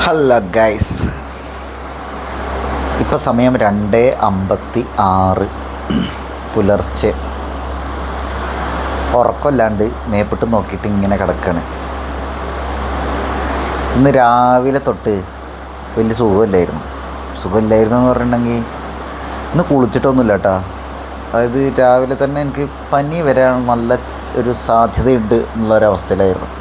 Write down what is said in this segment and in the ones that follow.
Hello guys, ഇപ്പോൾ സമയം 2:56 പുലർച്ചെ. ഉറക്കമില്ലാണ്ട് മേപ്പിട്ട് നോക്കിയിട്ട് ഇങ്ങനെ കിടക്കുകയാണ്. ഇന്ന് രാവിലെ തൊട്ട് വലിയ സുഖമില്ലായിരുന്നു എന്ന് പറഞ്ഞിട്ടുണ്ടെങ്കിൽ ഇന്ന് കുളിച്ചിട്ടൊന്നുമില്ല കേട്ടോ. അതായത് രാവിലെ തന്നെ എനിക്ക് പനി വരാൻ നല്ല ഒരു സാധ്യതയുണ്ട് എന്നുള്ളൊരവസ്ഥയിലായിരുന്നു.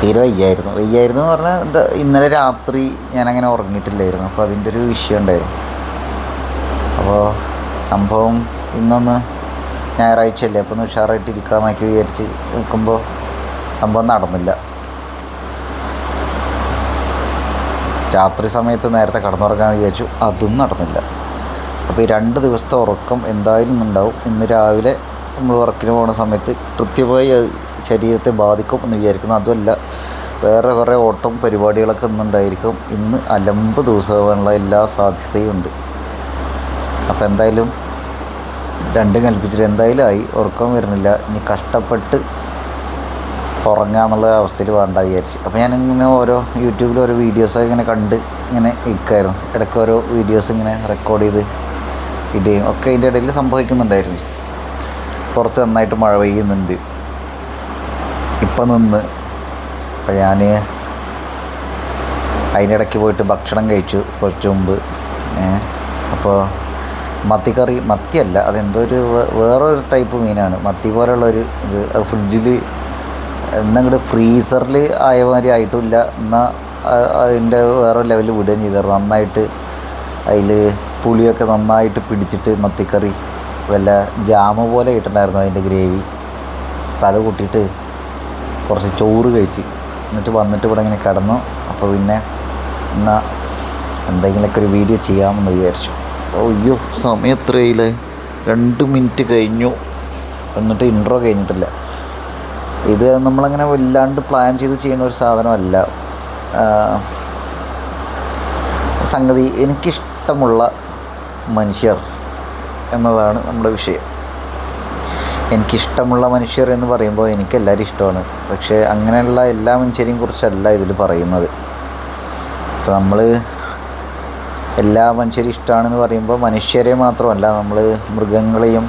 തീരെ വയ്യായിരുന്നു എന്ന് പറഞ്ഞാൽ എന്താ, ഇന്നലെ രാത്രി ഞാനങ്ങനെ ഉറങ്ങിയിട്ടില്ലായിരുന്നു. അപ്പോൾ അതിൻ്റെ ഒരു വിഷയം ഉണ്ടായിരുന്നു. അപ്പോൾ സംഭവം ഇന്നൊന്ന് ഞായറാഴ്ചയല്ലേ, അപ്പോൾ ഒന്ന് ഉഷാറായിട്ട് ഇരിക്കാമെന്നൊക്കെ വിചാരിച്ച് നിൽക്കുമ്പോൾ സംഭവം നടന്നില്ല. രാത്രി സമയത്ത് നേരത്തെ കടന്നുറങ്ങാൻ വിചാരിച്ചു, അതും നടന്നില്ല. അപ്പോൾ ഈ 2 ദിവസത്തെ ഉറക്കം എന്തായാലും ഉണ്ടാവും. ഇന്ന് രാവിലെ നമ്മൾ വർക്കിന് പോകുന്ന സമയത്ത് കൃത്യമായി ശരീരത്തെ ബാധിക്കും എന്ന് വിചാരിക്കുന്നു. അതുമല്ല, വേറെ കുറേ ഓട്ടം പരിപാടികളൊക്കെ ഇന്നുണ്ടായിരിക്കും. ഇന്ന് അലമ്പ് ദിവസമാകാനുള്ള എല്ലാ സാധ്യതയും ഉണ്ട്. അപ്പോൾ എന്തായാലും രണ്ടും കൽപ്പിച്ചിട്ട് എന്തായാലും ആയി. ഉറക്കം വരുന്നില്ല, ഇനി കഷ്ടപ്പെട്ട് ഉറങ്ങുക എന്നുള്ള അവസ്ഥയിൽ വേണ്ട വിചാരിച്ച്. അപ്പോൾ ഞാനിങ്ങനെ യൂട്യൂബിൽ ഓരോ വീഡിയോസൊക്കെ ഇങ്ങനെ കണ്ട് ഇങ്ങനെ ഇരിക്കുമായിരുന്നു. ഇടയ്ക്ക് ഓരോ വീഡിയോസ് ഇങ്ങനെ റെക്കോർഡ് ചെയ്ത് ഇടുകയും ഒക്കെ അതിൻ്റെ ഇടയിൽ സംഭവിക്കുന്നുണ്ടായിരുന്നു. പുറത്ത് നന്നായിട്ട് മഴ പെയ്യുന്നുണ്ട്. ഇപ്പം നിന്ന് അപ്പോൾ ഞാൻ അതിൻ്റെ ഇടയ്ക്ക് പോയിട്ട് ഭക്ഷണം കഴിച്ചു കുറച്ച് മുമ്പ്. അപ്പോൾ മത്തിക്കറി, മത്തിയല്ല, അതെന്തോ വേറൊരു ടൈപ്പ് മീനാണ്. മത്തി പോലുള്ളൊരു ഇത് ഫ്രിഡ്ജിൽ എന്നങ്ങോട്ട് ഫ്രീസറിൽ ആയ മാതിരി ആയിട്ടുമില്ല, എന്നാൽ അതിൻ്റെ വേറെ ലെവലിൽ വിടുകയും ചെയ്തായിരുന്നു. നന്നായിട്ട് അതിൽ പുളിയൊക്കെ നന്നായിട്ട് പിടിച്ചിട്ട് മത്തിക്കറി വല്ല ജാമ പോലെ ഇട്ടിട്ടുണ്ടായിരുന്നു അതിൻ്റെ ഗ്രേവി. അപ്പോൾ അത് കൂട്ടിയിട്ട് കുറച്ച് ചോറ് കഴിച്ച് എന്നിട്ട് വന്നിട്ട് ഇവിടെ ഇങ്ങനെ കിടന്നു. അപ്പോൾ പിന്നെ എന്നാൽ എന്തെങ്കിലുമൊക്കെ ഒരു വീഡിയോ ചെയ്യാമെന്ന് വിചാരിച്ചു. അയ്യോ, സമയം എത്രയില്ലേ, 2 മിനിറ്റ് കഴിഞ്ഞു, എന്നിട്ട് ഇൻട്രോ കഴിഞ്ഞിട്ടില്ല. ഇത് നമ്മളങ്ങനെ വല്ലാണ്ട് പ്ലാൻ ചെയ്ത് ചെയ്യുന്ന ഒരു സാധനമല്ല. സംഗതി എനിക്കിഷ്ടമുള്ള മനുഷ്യർ എന്നതാണ് നമ്മുടെ വിഷയം. എനിക്കിഷ്ടമുള്ള മനുഷ്യർ എന്ന് പറയുമ്പോൾ എനിക്കെല്ലാവരും ഇഷ്ടമാണ്. പക്ഷേ അങ്ങനെയുള്ള എല്ലാ മനുഷ്യരെയും കുറിച്ചല്ല ഇതിൽ പറയുന്നത്. ഇപ്പോൾ നമ്മൾ എല്ലാ മനുഷ്യരും ഇഷ്ടമാണെന്ന് പറയുമ്പോൾ മനുഷ്യരെ മാത്രമല്ല, നമ്മൾ മൃഗങ്ങളെയും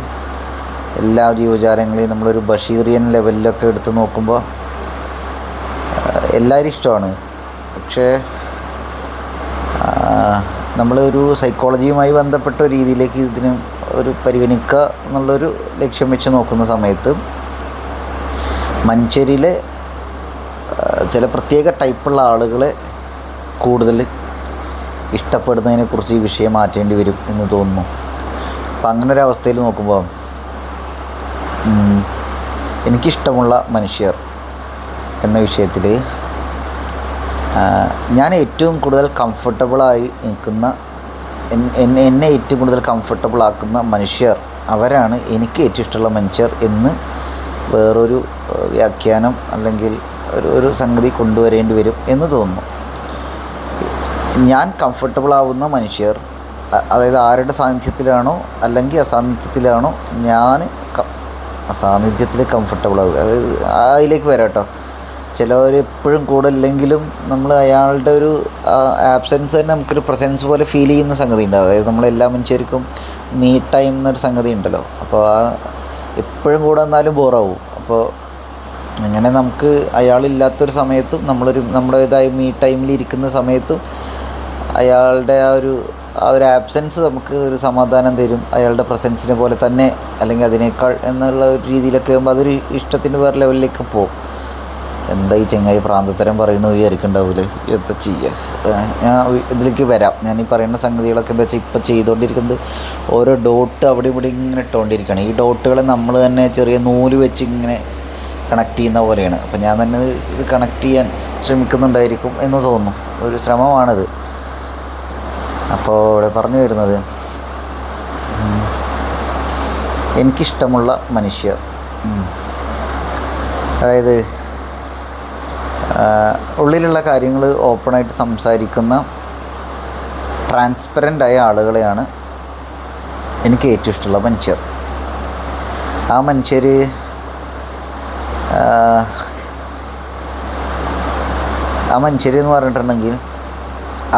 എല്ലാ ജീവജാലങ്ങളെയും നമ്മളൊരു ബഷീറിയൻ ലെവലിലൊക്കെ എടുത്ത് നോക്കുമ്പോൾ എല്ലാവരും ഇഷ്ടമാണ്. പക്ഷേ നമ്മളൊരു സൈക്കോളജിയുമായി ബന്ധപ്പെട്ട രീതിയിലേക്ക് ഇതിന് ഒരു പരിഗണിക്കുക എന്നുള്ളൊരു ലക്ഷ്യം വെച്ച് നോക്കുന്ന സമയത്ത് മനുഷ്യരിലെ ചില പ്രത്യേക ടൈപ്പുള്ള ആളുകളെ കൂടുതൽ ഇഷ്ടപ്പെടുന്നതിനെക്കുറിച്ച് ഈ വിഷയം മാറ്റേണ്ടി വരും എന്ന് തോന്നുന്നു. അപ്പം അങ്ങനൊരവസ്ഥയിൽ നോക്കുമ്പോൾ എനിക്കിഷ്ടമുള്ള മനുഷ്യർ എന്ന വിഷയത്തിൽ ഞാൻ ഏറ്റവും കൂടുതൽ കംഫർട്ടബിളായി നിൽക്കുന്ന, എന്നെ ഏറ്റവും കൂടുതൽ കംഫർട്ടബിൾ ആക്കുന്ന മനുഷ്യർ, അവരാണ് എനിക്ക് ഏറ്റവും ഇഷ്ടമുള്ള മനുഷ്യർ എന്ന് വേറൊരു വ്യാഖ്യാനം അല്ലെങ്കിൽ ഒരു സംഗതി കൊണ്ടുവരേണ്ടി വരും എന്ന് തോന്നുന്നു. ഞാൻ കംഫർട്ടബിൾ ആവുന്ന മനുഷ്യർ, അതായത് ആരുടെ സാന്നിധ്യത്തിലാണോ അല്ലെങ്കിൽ അസാന്നിധ്യത്തിലാണോ ഞാൻ അസാന്നിധ്യത്തിൽ കംഫർട്ടബിൾ ആവുക, അതായത് അതിലേക്ക് വരാം കേട്ടോ. ചിലവർ എപ്പോഴും കൂടെ ഇല്ലെങ്കിലും നമ്മൾ അയാളുടെ ഒരു ആബ്സെൻസ് തന്നെ നമുക്കൊരു പ്രസൻസ് പോലെ ഫീൽ ചെയ്യുന്ന സംഗതി ഉണ്ടാവും. അതായത് നമ്മളെല്ലാ മനുഷ്യർക്കും മീ ടൈം എന്നൊരു സംഗതി ഉണ്ടല്ലോ. അപ്പോൾ എപ്പോഴും കൂടെ വന്നാലും ബോറാവും. അപ്പോൾ അങ്ങനെ നമുക്ക് അയാളില്ലാത്തൊരു സമയത്തും നമ്മുടേതായ മീ ടൈമിലിരിക്കുന്ന സമയത്തും അയാളുടെ ആ ഒരു ആബ്സെൻസ് നമുക്ക് ഒരു സമാധാനം തരും. അയാളുടെ പ്രസൻസിനെ പോലെ തന്നെ അല്ലെങ്കിൽ അതിനേക്കാൾ എന്നുള്ള ഒരു രീതിയിലൊക്കെ ആകുമ്പോൾ അതൊരു ഇഷ്ടത്തിന് വേറെ ലെവലിലേക്ക് പോകും. എന്താ ഈ ചെങ്ങായി പ്രാന്തത്തരം പറയുന്നത് വിചാരിക്കണ്ടാവില്ലേ, എന്താ ചെയ്യുക. ഞാൻ ഇതിലേക്ക് വരാം. ഞാൻ ഈ പറയുന്ന സംഗതികളൊക്കെ എന്താ വെച്ചാൽ ഇപ്പോൾ ചെയ്തുകൊണ്ടിരിക്കുന്നത് ഓരോ ഡോട്ട് അവിടെ ഇവിടെ ഇങ്ങനെ ഇട്ടുകൊണ്ടിരിക്കുകയാണ്. ഈ ഡോട്ടുകളെ നമ്മൾ തന്നെ ചെറിയ നൂല് വെച്ച് ഇങ്ങനെ കണക്ട് ചെയ്യുന്ന പോലെയാണ്. അപ്പോൾ ഞാൻ തന്നെ ഇത് കണക്ട് ചെയ്യാൻ ശ്രമിക്കുന്നുണ്ടായിരിക്കും എന്ന് തോന്നുന്നു. ഒരു ശ്രമമാണിത്. അപ്പോൾ ഇവിടെ പറഞ്ഞു വരുന്നത്, എനിക്കിഷ്ടമുള്ള മനുഷ്യർ, അതായത് ഉള്ളിലുള്ള കാര്യങ്ങൾ ഓപ്പണായിട്ട് സംസാരിക്കുന്ന ട്രാൻസ്പെറൻ്റായ ആളുകളെയാണ് എനിക്ക് ഏറ്റവും ഇഷ്ടമുള്ള മനുഷ്യർ. ആ മനുഷ്യർ ആ മനുഷ്യരെന്ന് പറഞ്ഞിട്ടുണ്ടെങ്കിൽ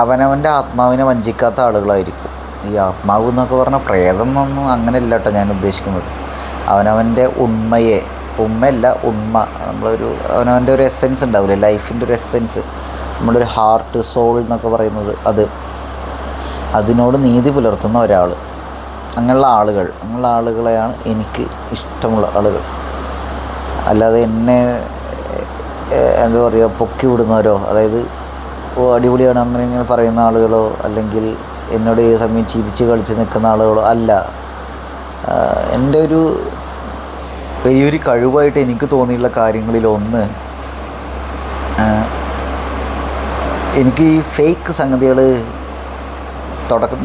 അവനവൻ്റെ ആത്മാവിനെ വഞ്ചിക്കാത്ത ആളുകളായിരിക്കും. ഈ ആത്മാവ് എന്നൊക്കെ പറഞ്ഞാൽ പ്രേതം എന്നൊന്നും അങ്ങനെയല്ല കേട്ടോ ഞാൻ ഉദ്ദേശിക്കുന്നത്. അവനവൻ്റെ ഉണ്മയെ, ഉണ്മയല്ല ഉണ്മ, നമ്മളൊരു അവനവൻ്റെ ഒരു എസെൻസ് ഉണ്ടാവില്ലേ, ലൈഫിൻ്റെ ഒരു എസെൻസ്, നമ്മുടെ ഒരു ഹാർട്ട്, സോൾ എന്നൊക്കെ പറയുന്നത്, അതിനോട് നീതി പുലർത്തുന്ന ഒരാൾ, അങ്ങനെയുള്ള ആളുകളെയാണ് എനിക്ക് ഇഷ്ടമുള്ള ആളുകൾ. അല്ലാതെ എന്നെ എന്താ പറയുക പൊക്കി വിടുന്നവരോ, അതായത് അടിപൊളിയാണ് അങ്ങനെ ഇങ്ങനെ പറയുന്ന ആളുകളോ, അല്ലെങ്കിൽ എന്നോട് ഈ സമയം ചിരിച്ച് കളിച്ച് നിൽക്കുന്ന ആളുകളോ അല്ല. എൻ്റെ ഒരു വലിയൊരു കഴിവായിട്ട് എനിക്ക് തോന്നിയിട്ടുള്ള കാര്യങ്ങളിലൊന്ന്, എനിക്ക് ഈ ഫേക്ക് സംഗതികൾ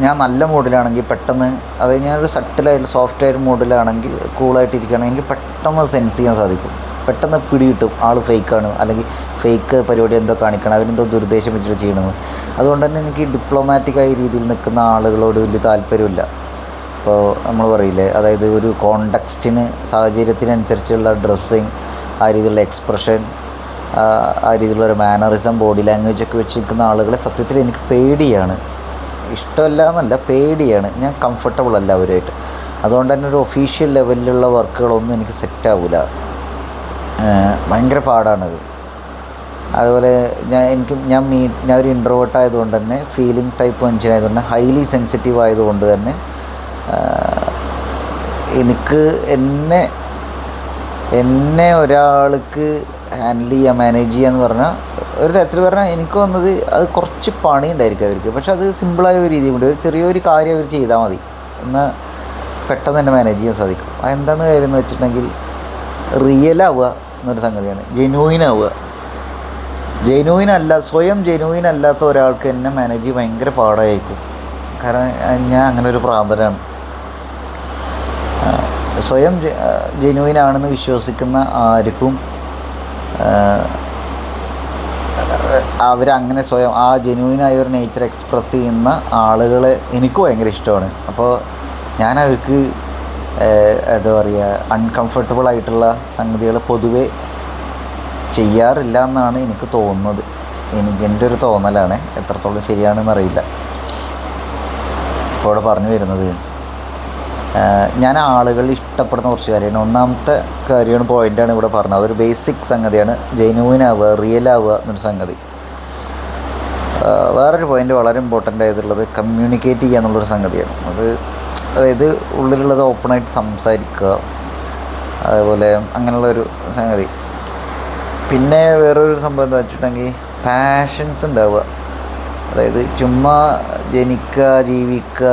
ഞാൻ നല്ല മൂഡിലാണെങ്കിൽ പെട്ടെന്ന്, അതായത് ഞാനൊരു സട്ടിലായിട്ട് സോഫ്റ്റ്വെയർ മൂഡിലാണെങ്കിൽ കൂളായിട്ട് ഇരിക്കുകയാണെങ്കിൽ എനിക്ക് പെട്ടെന്ന് സെൻസ് ചെയ്യാൻ സാധിക്കും, പെട്ടെന്ന് പിടികിട്ടും ആൾ ഫേക്കാണ്, അല്ലെങ്കിൽ ഫേക്ക് പരിപാടി എന്തോ കാണിക്കണം, അവരെന്തോ ദുരുദ്ദേശം വെച്ചിട്ട് ചെയ്യണമെന്ന്. അതുകൊണ്ട് തന്നെ എനിക്ക് ഡിപ്ലോമാറ്റിക്കായ രീതിയിൽ നിൽക്കുന്ന ആളുകളോട് വലിയ താല്പര്യമില്ല. ഇപ്പോൾ നമ്മൾ പറയില്ലേ, അതായത് ഒരു കോണ്ടെക്സ്റ്റിന്, സാഹചര്യത്തിനനുസരിച്ചുള്ള ഡ്രസ്സിങ്, ആ രീതിയിലുള്ള എക്സ്പ്രഷൻ, ആ രീതിയിലുള്ള ഒരു മാനറിസം, ബോഡി ലാംഗ്വേജ് ഒക്കെ വെച്ച് നിൽക്കുന്ന ആളുകളെ സത്യത്തിൽ എനിക്ക് പേടിയാണ്. ഇഷ്ടമല്ല എന്നല്ല, പേടിയാണ്. ഞാൻ കംഫർട്ടബിൾ അല്ല അവരുമായിട്ട്. അതുകൊണ്ട് തന്നെ ഒരു ഒഫീഷ്യൽ ലെവലിലുള്ള വർക്കുകളൊന്നും എനിക്ക് സെറ്റാവില്ല, ഭയങ്കര പാടാണത്. അതുപോലെ ഞാൻ ഒരു ഇൻട്രോവേർട്ട് ആയതുകൊണ്ട് തന്നെ, ഫീലിംഗ് ടൈപ്പ് മനുഷ്യനായതുകൊണ്ട്, ഹൈലി സെൻസിറ്റീവ് ആയതുകൊണ്ട് തന്നെ എനിക്ക് എന്നെ ഒരാൾക്ക് ഹാൻഡിൽ ചെയ്യുക, മാനേജ് ചെയ്യുക എന്ന് പറഞ്ഞാൽ, ഒരു തരത്തിൽ പറഞ്ഞാൽ എനിക്ക് വന്നത് അത് കുറച്ച് പണി ഉണ്ടായിരിക്കും അവർക്ക്. പക്ഷെ അത് സിമ്പിളായ ഒരു രീതി കൊണ്ട്, ഒരു ചെറിയൊരു കാര്യം അവർ ചെയ്താൽ മതി, എന്നാൽ പെട്ടെന്ന് തന്നെ മാനേജ് ചെയ്യാൻ സാധിക്കും. അതെന്താണെന്ന് കാര്യം എന്ന് വെച്ചിട്ടുണ്ടെങ്കിൽ, റിയലാവുക എന്നൊരു സംഗതിയാണ്, ജെന്യൂയിനാവുക. സ്വയം ജെന്യൂയിൻ അല്ലാത്ത ഒരാൾക്ക് എന്നെ മാനേജ് ചെയ്യാൻ ഭയങ്കര പാടായിരിക്കും. കാരണം ഞാൻ അങ്ങനെ ഒരു പ്രാന്തനാണ്. സ്വയം ജെന്യൂയിനാണെന്ന് വിശ്വസിക്കുന്ന ആർക്കും അവരങ്ങനെ സ്വയം ആ ജെന്യൂയിനായ ഒരു നേച്ചർ എക്സ്പ്രസ് ചെയ്യുന്ന ആളുകളെ എനിക്ക് ഭയങ്കര ഇഷ്ടമാണ്. അപ്പോൾ ഞാൻ അവർക്ക് എന്താ പറയുക, അൺകംഫർട്ടബിൾ ആയിട്ടുള്ള സംഗതികൾ പൊതുവെ ചെയ്യാറില്ല എന്നാണ് എനിക്ക് തോന്നുന്നത്. എൻ്റെ ഒരു തോന്നലാണ്, എത്രത്തോളം ശരിയാണെന്നറിയില്ല. ഇപ്പോൾ ഇവിടെ പറഞ്ഞു വരുന്നത്, ഞാൻ ആളുകൾ ഇഷ്ടപ്പെടുന്ന കുറച്ച് കാര്യമാണ്. ഒന്നാമത്തെ കാര്യമാണ്, പോയിൻ്റാണ് ഇവിടെ പറഞ്ഞത്, അതൊരു ബേസിക് സംഗതിയാണ്, ജെന്യൂയിനാവുക, റിയലാവുക എന്നൊരു സംഗതി. വേറൊരു പോയിൻ്റ് വളരെ ഇമ്പോർട്ടൻ്റ് ആയിട്ടുള്ളത് കമ്മ്യൂണിക്കേറ്റ് ചെയ്യുക എന്നുള്ളൊരു സംഗതിയാണ്. അതായത് ഉള്ളിലുള്ളത് ഓപ്പണായിട്ട് സംസാരിക്കുക, അതേപോലെ അങ്ങനെയുള്ളൊരു സംഗതി. പിന്നെ വേറൊരു സംഭവം എന്താ വെച്ചിട്ടുണ്ടെങ്കിൽ, പാഷൻസ് ഉണ്ടാവുക. അതായത് ചുമ്മാ ജനിക്കുക, ജീവിക്കുക,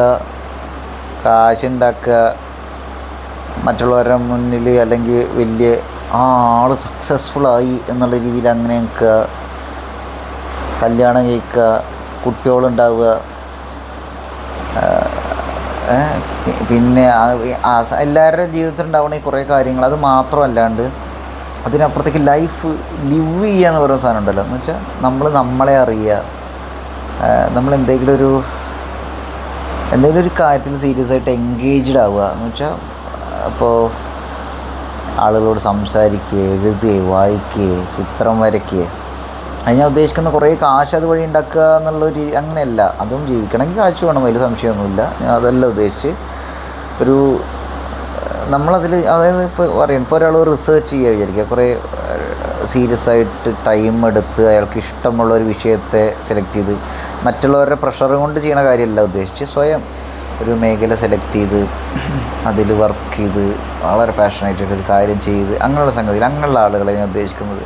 കാശുണ്ടാക്കുക, മറ്റുള്ളവരുടെ മുന്നിൽ അല്ലെങ്കിൽ വലിയ ആൾ സക്സസ്ഫുള്ളായി എന്നുള്ള രീതിയിൽ അങ്ങനെ നിൽക്കുക, കല്യാണം കഴിക്കുക, കുട്ടികളുണ്ടാവുക, പിന്നെ എല്ലാവരുടെയും ജീവിതത്തിൽ ഉണ്ടാവുന്ന കുറേ കാര്യങ്ങൾ, അത് മാത്രമല്ലാണ്ട് അതിനപ്പുറത്തേക്ക് ലൈഫ് ലിവ് ചെയ്യുക എന്ന് പറയുന്ന സാധനം ഉണ്ടല്ലോ. എന്ന് വെച്ചാൽ നമ്മളെ അറിയുക, നമ്മൾ എന്തെങ്കിലും ഒരു കാര്യത്തിൽ സീരിയസ് ആയിട്ട് എൻഗേജ്ഡ് ആവുക എന്ന് വെച്ചാൽ, അപ്പോൾ ആളുകളോട് സംസാരിക്കുക, എഴുതുക, വായിക്കുക, ചിത്രം വരയ്ക്കുക. അത് ഞാൻ ഉദ്ദേശിക്കുന്ന കുറേ കാശ് അതുവഴി ഉണ്ടാക്കുക എന്നുള്ള രീതി അങ്ങനെയല്ല. അതും ജീവിക്കണമെങ്കിൽ കാശ് വേണം, വലിയ സംശയമൊന്നുമില്ല. ഞാൻ അതല്ല ഉദ്ദേശിച്ച്, നമ്മളതിൽ, അതായത് ഇപ്പോൾ ഒരാൾ റിസർച്ച് ചെയ്യുക വിചാരിക്കുക, കുറേ സീരിയസ് ആയിട്ട് ടൈം എടുത്ത് അയാൾക്ക് ഇഷ്ടമുള്ള ഒരു വിഷയത്തെ സെലക്ട് ചെയ്ത്, മറ്റുള്ളവരുടെ പ്രഷർ കൊണ്ട് ചെയ്യണ കാര്യമല്ല ഉദ്ദേശിച്ച്, സ്വയം ഒരു മേഖല സെലക്ട് ചെയ്ത് അതിൽ വർക്ക് ചെയ്ത് വളരെ പാഷനായിട്ടൊരു കാര്യം ചെയ്ത് അങ്ങനെയുള്ള സംഗതിയിൽ, അങ്ങനെയുള്ള ആളുകളെ ഞാൻ ഉദ്ദേശിക്കുന്നത്.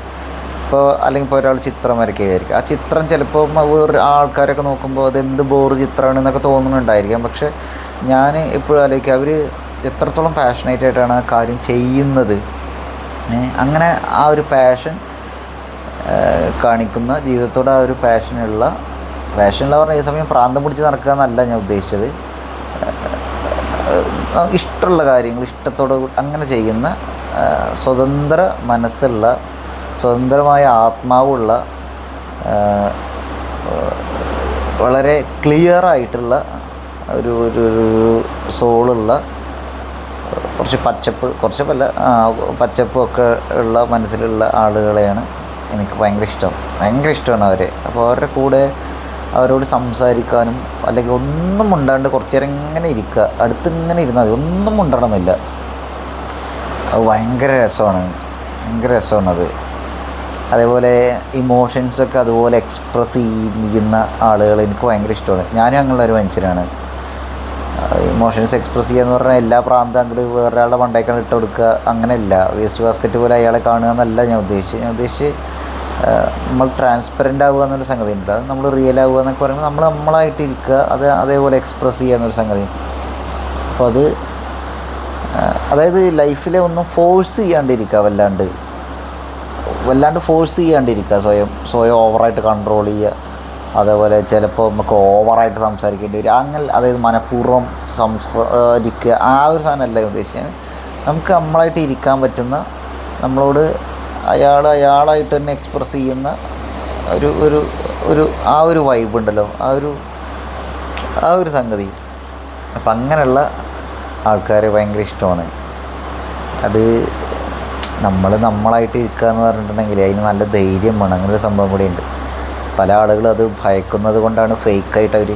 അല്ലെങ്കിൽ ഇപ്പോൾ ഒരാൾ ചിത്രം വരയ്ക്കുകയായിരിക്കും, ആ ചിത്രം ചിലപ്പോൾ വേറെ ആൾക്കാരൊക്കെ നോക്കുമ്പോൾ അതെന്ത് ബോറ് ചിത്രമാണ് എന്നൊക്കെ തോന്നുന്നുണ്ടായിരിക്കാം. പക്ഷെ ഞാൻ എപ്പോഴും ആലോചിക്കുക, അവർ എത്രത്തോളം പാഷനേറ്റായിട്ടാണ് ആ കാര്യം ചെയ്യുന്നത്. അങ്ങനെ ആ ഒരു പാഷൻ കാണിക്കുന്ന, ജീവിതത്തോട് ആ ഒരു പാഷനുള്ള പറഞ്ഞാൽ ഈ സമയം പ്രാന്തം പിടിച്ച് നടക്കുക എന്നല്ല ഞാൻ ഉദ്ദേശിച്ചത്. ഇഷ്ടമുള്ള കാര്യങ്ങൾ ഇഷ്ടത്തോടെ അങ്ങനെ ചെയ്യുന്ന, സ്വതന്ത്ര മനസ്സുള്ള, സ്വതന്ത്രമായ ആത്മാവുള്ള, വളരെ ക്ലിയറായിട്ടുള്ള ഒരു സോളുള്ള, കുറച്ചപ്പൊക്കെ ഉള്ള മനസ്സിലുള്ള ആളുകളെയാണ് എനിക്ക് ഭയങ്കര ഇഷ്ടമാണ് അവരെ. അപ്പോൾ അവരുടെ കൂടെ അവരോട് സംസാരിക്കാനും അല്ലെങ്കിൽ ഒന്നും മുണ്ടാണ്ട് കുറച്ച് നേരം ഇങ്ങനെ ഇരിക്കുക, അടുത്തിങ്ങനെ ഇരുന്നാൽ മതി, ഒന്നും മുണ്ടണമെന്നില്ല. അത് ഭയങ്കര രസമാണത്. അതേപോലെ ഇമോഷൻസൊക്കെ അതുപോലെ എക്സ്പ്രസ് ചെയ്യുന്ന ആളുകൾ എനിക്ക് ഭയങ്കര ഇഷ്ടമാണ്. ഞാനും അങ്ങനെയുള്ള ഒരു മനുഷ്യനാണ്. ഇമോഷൻസ് എക്സ്പ്രസ് ചെയ്യുക എന്ന് പറഞ്ഞാൽ എല്ലാ പ്രാന്തം അങ്ങോട്ട് വേറൊരാളുടെ മണ്ടേക്കാണ് ഇട്ട് കൊടുക്കുക, അങ്ങനെയല്ല. വേസ്റ്റ് ബാസ്ക്കറ്റ് പോലെ അയാളെ കാണുക എന്നല്ല ഞാൻ ഉദ്ദേശിച്ച് നമ്മൾ ട്രാൻസ്പെറൻ്റ് ആവുക എന്നൊരു സംഗതി ഉണ്ട്. അത് നമ്മൾ റിയൽ ആവുക എന്നൊക്കെ പറയുമ്പോൾ നമ്മളായിട്ട് ഇരിക്കുക, അത് അതേപോലെ എക്സ്പ്രസ് ചെയ്യുക എന്നൊരു സംഗതി. അപ്പോൾ അതായത് ലൈഫിലെ ഒന്നും ഫോഴ്സ് ചെയ്യാണ്ടിരിക്കുക, വല്ലാണ്ട് ഫോഴ്സ് ചെയ്യാണ്ടിരിക്കുക, സ്വയം ഓവറായിട്ട് കൺട്രോൾ ചെയ്യുക. അതേപോലെ ചിലപ്പോൾ നമുക്ക് ഓവറായിട്ട് സംസാരിക്കേണ്ടി വരും, അങ്ങനെ. അതായത് മനഃപൂർവ്വം സംസാരിക്കുക, ആ ഒരു സാധനമല്ല ഉദ്ദേശിച്ചത്. നമുക്ക് നമ്മളായിട്ട് ഇരിക്കാൻ പറ്റുന്ന, നമ്മളോട് അയാളായിട്ട് തന്നെ എക്സ്പ്രസ് ചെയ്യുന്ന ഒരു വൈബ് ഉണ്ടല്ലോ, ആ ഒരു സംഗതി. അപ്പം അങ്ങനെയുള്ള ആൾക്കാരെ ഭയങ്കര ഇഷ്ടമാണ്. അത് നമ്മളായിട്ട് ഇരിക്കുക എന്ന് പറഞ്ഞിട്ടുണ്ടെങ്കിൽ അതിന് നല്ല ധൈര്യം വേണം. അങ്ങനൊരു സംഭവം കൂടി ഉണ്ട്. പല ആളുകളും അത് ഭയക്കുന്നത് കൊണ്ടാണ് ഫേക്കായിട്ട് അവർ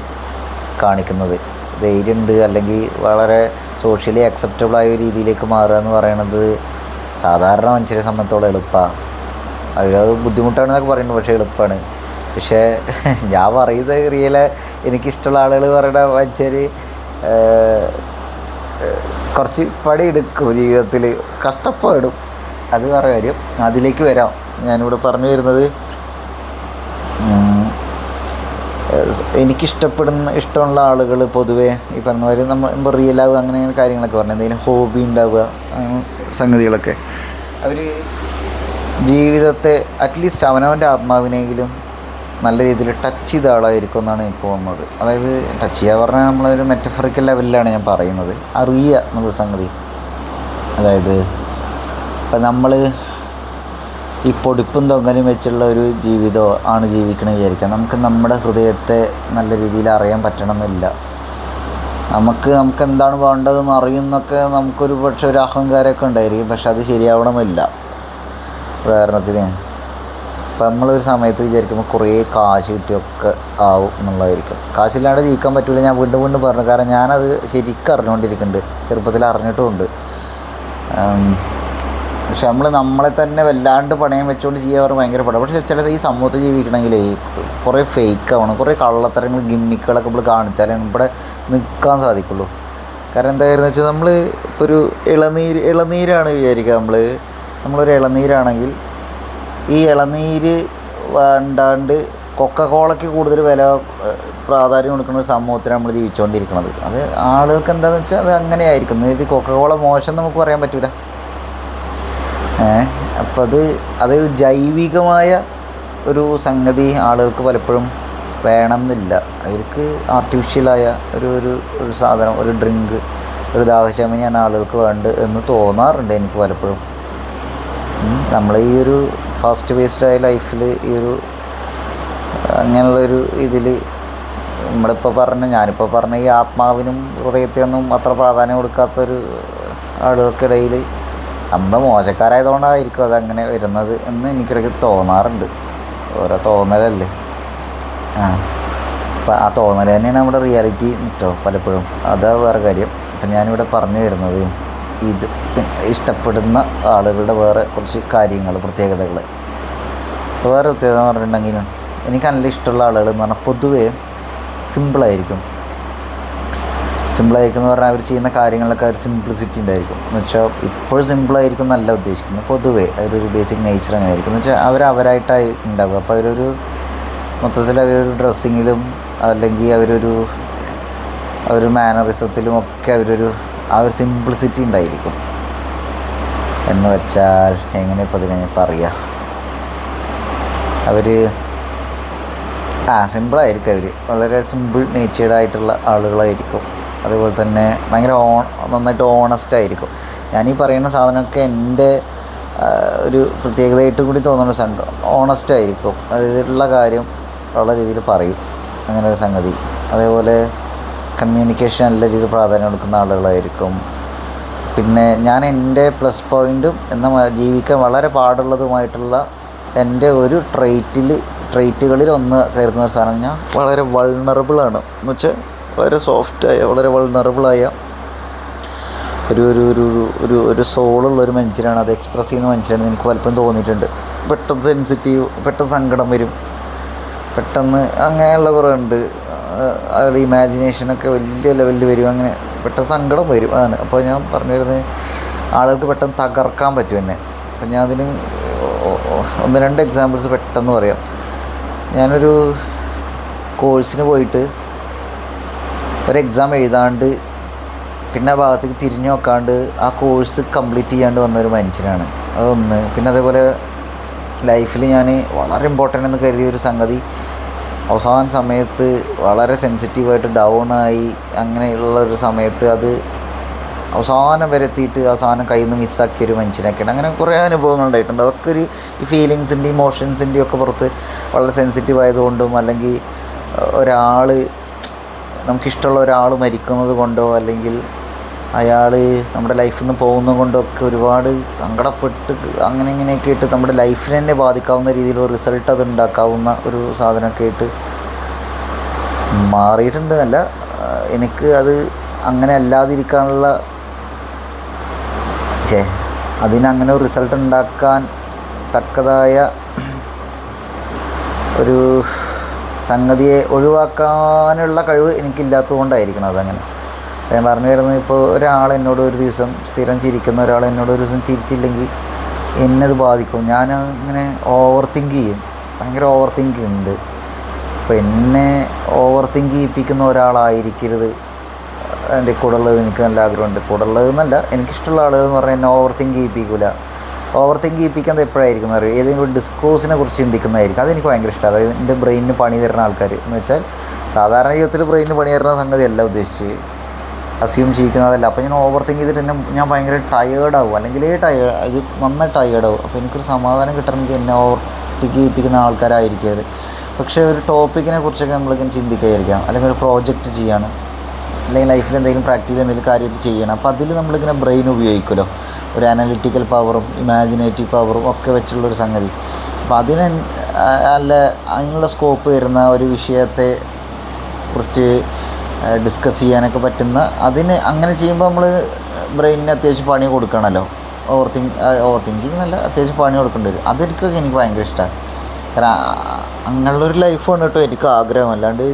കാണിക്കുന്നത്. ധൈര്യമുണ്ട് അല്ലെങ്കിൽ വളരെ സോഷ്യലി അക്സെപ്റ്റബിളായ ഒരു രീതിയിലേക്ക് മാറുക എന്ന് പറയണത് സാധാരണ മനുഷ്യരെ സംബന്ധിച്ചോളം എളുപ്പമാണ്. അവരത് ബുദ്ധിമുട്ടാണെന്നൊക്കെ പറയുന്നത്, പക്ഷേ എളുപ്പമാണ്. പക്ഷേ ഞാൻ പറയുന്നത് എനിക്കിഷ്ടമുള്ള ആളുകൾ പറയുന്ന മനുഷ്യർ കുറച്ച് പണിയെടുക്കും, ജീവിതത്തിൽ കഷ്ടപ്പാടും. അത് വേറെ കാര്യം. അതിലേക്ക് വരാം. ഞാനിവിടെ പറഞ്ഞു വരുന്നത്, ഇഷ്ടമുള്ള ആളുകൾ പൊതുവേ ഈ പറഞ്ഞ പോലെ നമ്മൾ റിയലാവുക, അങ്ങനെ കാര്യങ്ങളൊക്കെ പറഞ്ഞു, എന്തെങ്കിലും ഹോബി ഉണ്ടാവുക, സംഗതികളൊക്കെ. അവർ ജീവിതത്തെ അറ്റ്ലീസ്റ്റ് അവനവൻ്റെ ആത്മാവിനെങ്കിലും നല്ല രീതിയിൽ ടച്ച് ചെയ്ത ആളായിരിക്കും എന്നാണ് എനിക്ക് തോന്നുന്നത്. അതായത് ടച്ച് ചെയ്യുക പറഞ്ഞാൽ നമ്മളൊരു മെറ്റഫറിക്കൽ ലെവലിലാണ് ഞാൻ പറയുന്നത്. അറിയുക എന്നുള്ളൊരു സംഗതി. അതായത് ഇപ്പം നമ്മൾ ഈ പൊടിപ്പും തൊങ്ങലും വെച്ചുള്ള ഒരു ജീവിതമോ ആണ് ജീവിക്കണമെന്ന് വിചാരിക്കുക. നമുക്ക് നമ്മുടെ ഹൃദയത്തെ നല്ല രീതിയിൽ അറിയാൻ പറ്റണമെന്നില്ല. നമുക്ക് എന്താണ് വേണ്ടതെന്ന് അറിയുന്നൊക്കെ നമുക്കൊരു പക്ഷേ ഒരു അഹങ്കാരമൊക്കെ ഉണ്ടായിരിക്കും, പക്ഷെ അത് ശരിയാവണമെന്നില്ല. ഉദാഹരണത്തിന് ഇപ്പം നമ്മളൊരു സമയത്ത് വിചാരിക്കുമ്പോൾ കുറേ കാശ് കിട്ടിയൊക്കെ ആവും എന്നുള്ളതായിരിക്കും. കാശില്ലാണ്ട് ജീവിക്കാൻ പറ്റില്ല. ഞാൻ വീണ്ടും പറഞ്ഞു, കാരണം ഞാനത് ശരിക്കും അറിഞ്ഞുകൊണ്ടിരിക്കുന്നുണ്ട്, ചെറുപ്പത്തിൽ അറിഞ്ഞിട്ടുമുണ്ട്. പക്ഷെ നമ്മളെ തന്നെ വല്ലാണ്ട് പണയം വെച്ചുകൊണ്ട് ചെയ്യാറ് ഭയങ്കര പടം. പക്ഷേ ചില ഈ സമൂഹത്തിൽ ജീവിക്കണമെങ്കിൽ കുറേ ഫേക്കാവണം, കുറേ കള്ളത്തരങ്ങൾ ഗിമ്മിക്കുകളൊക്കെ നമ്മൾ കാണിച്ചാലേ ഇവിടെ നിൽക്കാൻ സാധിക്കുള്ളൂ. കാരണം എന്തായിരുന്നു വെച്ചാൽ, നമ്മൾ ഇപ്പോൾ ഒരു ഇളനീരാണ് വിചാരിക്കുക. നമ്മളൊരു ഇളനീരാണെങ്കിൽ ഈ ഇളനീര് വേണ്ടാണ്ട് കൊക്കക്കോളയ്ക്ക് കൂടുതൽ പ്രാധാന്യം കൊടുക്കുന്ന ഒരു സമൂഹത്തിലാണ് നമ്മൾ ജീവിച്ചുകൊണ്ടിരിക്കുന്നത്. അത് ആളുകൾക്ക് എന്താണെന്ന് വെച്ചാൽ അത് അങ്ങനെയായിരിക്കും. ഇത് കൊക്കക്കോള മോശം നമുക്ക് പറയാൻ പറ്റില്ല. അപ്പോൾ അത് ജൈവികമായ ഒരു സംഗതി ആളുകൾക്ക് പലപ്പോഴും വേണമെന്നില്ല. അവർക്ക് ആർട്ടിഫിഷ്യലായ ഒരു സാധനം, ഒരു ഡ്രിങ്ക്, ഒരു ദാഹശമനിയാണ് ആളുകൾക്ക് വേണ്ടത് എന്ന് തോന്നാറുണ്ട് എനിക്ക് പലപ്പോഴും. നമ്മൾ ഈ ഒരു ഫാസ്റ്റ് പേസ്ഡായ ലൈഫിൽ അങ്ങനെയുള്ളൊരു ഇതിൽ ഞാനിപ്പോൾ പറഞ്ഞ ഈ ആത്മാവിനും ഹൃദയത്തിനൊന്നും അത്ര പ്രാധാന്യം കൊടുക്കാത്തൊരു ആളുകൾക്കിടയിൽ നമ്മൾ മോശക്കാരായതുകൊണ്ടായിരിക്കും അതങ്ങനെ വരുന്നത് എന്ന് എനിക്കിടയ്ക്ക് തോന്നാറുണ്ട്. ഓരോ തോന്നലല്ലേ. അപ്പം ആ തോന്നൽ തന്നെയാണ് നമ്മുടെ റിയാലിറ്റി കേട്ടോ പലപ്പോഴും. അതാ വേറെ കാര്യം. അപ്പം ഞാനിവിടെ പറഞ്ഞു വരുന്നത് ഇത് ഇഷ്ടപ്പെടുന്ന ആളുകളുടെ വേറെ കുറച്ച് കാര്യങ്ങൾ, പ്രത്യേകതകൾ. വേറെ പ്രത്യേകത എന്ന് പറഞ്ഞിട്ടുണ്ടെങ്കിൽ, എനിക്ക് നല്ല ഇഷ്ടമുള്ള ആളുകൾ എന്ന് പറഞ്ഞാൽ പൊതുവേ സിമ്പിളായിരിക്കും എന്ന് പറഞ്ഞാൽ അവർ ചെയ്യുന്ന കാര്യങ്ങളിലൊക്കെ ഒരു സിംപ്ലിസിറ്റി ഉണ്ടായിരിക്കും. എന്ന് വെച്ചാൽ ഇപ്പോഴും സിമ്പിളായിരിക്കും എന്നല്ല ഉദ്ദേശിക്കുന്നത്. പൊതുവേ അവരൊരു ബേസിക് നേച്ചർ അങ്ങനെ ആയിരിക്കും. എന്ന് വെച്ചാൽ അവരായിട്ടായി ഉണ്ടാകുക. അപ്പോൾ മൊത്തത്തിൽ അവരൊരു ഡ്രസ്സിങ്ങിലും അല്ലെങ്കിൽ അവരൊരു മാനറിസത്തിലും ഒക്കെ ആ ഒരു സിംപ്ലിസിറ്റി ഉണ്ടായിരിക്കും. എന്ന് വെച്ചാൽ എങ്ങനെ ഇപ്പോൾ അതിനെ പറയുക, സിമ്പിളായിരിക്കും. വളരെ സിമ്പിൾ നേച്ചേർഡായിട്ടുള്ള ആളുകളായിരിക്കും. അതുപോലെ തന്നെ ഭയങ്കര നന്നായിട്ട് ഓണസ്റ്റ് ആയിരിക്കും. ഞാനീ പറയുന്ന സാധനമൊക്കെ എൻ്റെ ഒരു പ്രത്യേകതയായിട്ട് കൂടി തോന്നുന്ന സാധനം. ഓണസ്റ്റ് ആയിരിക്കും. അതിലുള്ള കാര്യം ഉള്ള രീതിയിൽ പറയും, അങ്ങനെ ഒരു സംഗതി. അതേപോലെ കമ്മ്യൂണിക്കേഷൻ നല്ല രീതിയിൽ പ്രാധാന്യം കൊടുക്കുന്ന ആളുകളായിരിക്കും. പിന്നെ ഞാൻ എൻ്റെ പ്ലസ് പോയിൻറ്റും എന്നാൽ ജീവിക്കാൻ വളരെ പാടുള്ളതുമായിട്ടുള്ള എൻ്റെ ഒരു ട്രെയ്റ്റുകളിൽ ഒന്ന് കരുതുന്ന ഒരു സാധനം, ഞാൻ വളരെ വൾണറബിളാണ് എന്ന് വെച്ചാൽ വളരെ സോഫ്റ്റായ വളരെ വൾണറബിളായ ഒരു ഒരു ഒരു ഒരു ഒരു സോളുള്ള ഒരു മനുഷ്യനാണ്. അത് എക്സ്പ്രസ് ചെയ്യുന്ന മനുഷ്യനാണ് എനിക്ക് പലപ്പോഴും തോന്നിയിട്ടുണ്ട്. പെട്ടെന്ന് സെൻസിറ്റീവ്, പെട്ടെന്ന് സങ്കടം വരും, പെട്ടെന്ന് അങ്ങനെയുള്ള കുറേ ഉണ്ട്. അയാളുടെ ഇമാജിനേഷനൊക്കെ വലിയ ലെവലിൽ വരും, അങ്ങനെ പെട്ടെന്ന് സങ്കടം വരും. അതാണ് അപ്പോൾ ഞാൻ പറഞ്ഞു വരുന്നത്, ആളുകൾക്ക് പെട്ടെന്ന് തകർക്കാൻ പറ്റും എന്നെ. അപ്പം ഞാൻ അതിന് 1-2 എക്സാമ്പിൾസ് പെട്ടെന്ന് പറയാം. ഞാനൊരു കോഴ്സിന് പോയിട്ട് ഒരു എക്സാം എഴുതാണ്ട് പിന്നെ ആ ഭാഗത്തേക്ക് തിരിഞ്ഞു നോക്കാണ്ട് ആ കോഴ്സ് കംപ്ലീറ്റ് ചെയ്യാണ്ട് വന്നൊരു മനുഷ്യനാണ്. അതൊന്ന്. പിന്നെ അതേപോലെ ലൈഫിൽ ഞാൻ വളരെ ഇമ്പോർട്ടൻ്റ് എന്ന് കരുതിയൊരു സംഗതി അവസാന സമയത്ത് വളരെ സെൻസിറ്റീവായിട്ട് ഡൗണായി അങ്ങനെയുള്ളൊരു സമയത്ത് അത് അവസാനം വരെ എത്തിയിട്ട് അവസാനം കയ്യിൽ നിന്ന് മിസ്സാക്കിയൊരു മനുഷ്യനൊക്കെയാണ്. അങ്ങനെ കുറേ അനുഭവങ്ങൾ ഉണ്ടായിട്ടുണ്ട്. അതൊക്കെ ഒരു ഈ ഫീലിങ്സിൻ്റെ ഇമോഷൻസിൻ്റെയും ഒക്കെ പുറത്ത് വളരെ സെൻസിറ്റീവ് ആയതുകൊണ്ടും, അല്ലെങ്കിൽ ഒരാൾ നമുക്കിഷ്ടമുള്ള ഒരാൾ മരിക്കുന്നത് കൊണ്ടോ, അല്ലെങ്കിൽ അയാൾ നമ്മുടെ ലൈഫിൽ നിന്ന് പോകുന്നത് കൊണ്ടൊക്കെ ഒരുപാട് സങ്കടപ്പെട്ട് അങ്ങനെ ഇങ്ങനെയൊക്കെ ആയിട്ട് നമ്മുടെ ലൈഫിനെ തന്നെ ബാധിക്കാവുന്ന രീതിയിലുള്ള റിസൾട്ട് അത് ഉണ്ടാക്കാവുന്ന ഒരു സാധനമൊക്കെ ആയിട്ട് മാറിയിട്ടുണ്ട്. അല്ല, എനിക്ക് അത് അങ്ങനെ അല്ലാതിരിക്കാനുള്ള അതിനങ്ങനെ ഒരു റിസൾട്ട് ഉണ്ടാക്കാൻ തക്കതായ ഒരു സംഗതിയെ ഒഴിവാക്കാനുള്ള കഴിവ് എനിക്കില്ലാത്തത് കൊണ്ടായിരിക്കണം അതങ്ങനെ. ഞാൻ പറഞ്ഞു വരുന്നത്, ഇപ്പോൾ ഒരാൾ എന്നോട് ഒരു ദിവസം സ്ഥിരം ചിരിക്കുന്ന ഒരാൾ എന്നോട് ഒരു ദിവസം ചിരിച്ചില്ലെങ്കിൽ എന്നത് ബാധിക്കും. ഞാൻ ഇങ്ങനെ ഓവർ തിങ്ക് ചെയ്യും, ഭയങ്കര ഓവർ തിങ്കിങ് ഉണ്ട്. അപ്പോൾ എന്നെ ഓവർ തിങ്ക് ചെയ്യിപ്പിക്കുന്ന ഒരാളായിരിക്കരുത് എൻ്റെ കൂടെ ഉള്ളത്. എനിക്ക് നല്ല ആഗ്രഹമുണ്ട്. കൂടെ ഉള്ളതെന്നല്ല, എനിക്കിഷ്ടമുള്ള ആളുകൾ എന്ന് പറഞ്ഞാൽ എന്നെ ഓവർ തിങ്ക് ചെയ്യിപ്പിക്കില്ല. ഓവർ തിങ്ക് ചെയ്യിപ്പിക്കുന്നത് എപ്പോഴായിരിക്കും എന്ന് അറിയാം, ഏതെങ്കിലും ഒരു ഡിസ്കോഴ്സിനെ കുറിച്ച് ചിന്തിക്കുന്നതായിരിക്കും. അതെനിക്ക് ഭയങ്കര ഇഷ്ടമാണ്. അതായത് എൻ്റെ ബ്രെയിനിന് പണി തരുന്ന ആൾക്കാർ എന്ന് വെച്ചാൽ സാധാരണ ജീവിതത്തിൽ ബ്രെയിനിന് പണി തരുന്ന സംഗതിയല്ല ഉദ്ദേശിച്ച് അസ്യൂം ചെയ്യിക്കുന്നതല്ല. അപ്പോൾ ഞാൻ ഓവർ തിങ്ക് ചെയ്തിട്ട് ഞാൻ ഭയങ്കര ടയേർഡാവും, അല്ലെങ്കിൽ ഇത് നന്നായി ടയേർഡാവും. അപ്പോൾ എനിക്കൊരു സമാധാനം കിട്ടണമെങ്കിൽ എന്നെ ഓവർ തിങ്ക് ചെയ്യിപ്പിക്കുന്ന ആൾക്കാരായിരിക്കരുത്. പക്ഷേ ഒരു ടോപ്പിക്കിനെ കുറിച്ചൊക്കെ നമ്മളിങ്ങനെ ചിന്തിക്കാതിരിക്കാം, അല്ലെങ്കിൽ ഒരു പ്രോജക്റ്റ് ചെയ്യണം, അല്ലെങ്കിൽ ലൈഫിൽ എന്തെങ്കിലും പ്രാക്ടിക്കൽ എന്തെങ്കിലും കാര്യമായിട്ട് ചെയ്യണം. അപ്പോൾ അതിൽ നമ്മളിങ്ങനെ ബ്രെയിൻ ഉപയോഗിക്കുമല്ലോ, ഒരു അനലിറ്റിക്കൽ പവറും ഇമാജിനേറ്റീവ് പവറും ഒക്കെ വെച്ചുള്ളൊരു സംഗതി. അപ്പോൾ അതിനുള്ള സ്കോപ്പ് തരുന്ന ഒരു വിഷയത്തെ കുറിച്ച് ഡിസ്കസ് ചെയ്യാനൊക്കെ പറ്റുന്ന, അങ്ങനെ ചെയ്യുമ്പോൾ നമ്മൾ ബ്രെയിനിന് അത്യാവശ്യം പണി കൊടുക്കണമല്ലോ. ഓവർ തിങ്കിങ് നല്ല അത്യാവശ്യം പണി കൊടുക്കേണ്ടി വരും. അതെനിക്കൊക്കെ എനിക്ക് ഭയങ്കര ഇഷ്ടമാണ്. കാരണം അങ്ങനെയുള്ളൊരു ലൈഫാണ് കേട്ടോ എനിക്ക് ആഗ്രഹം. അല്ലാണ്ട്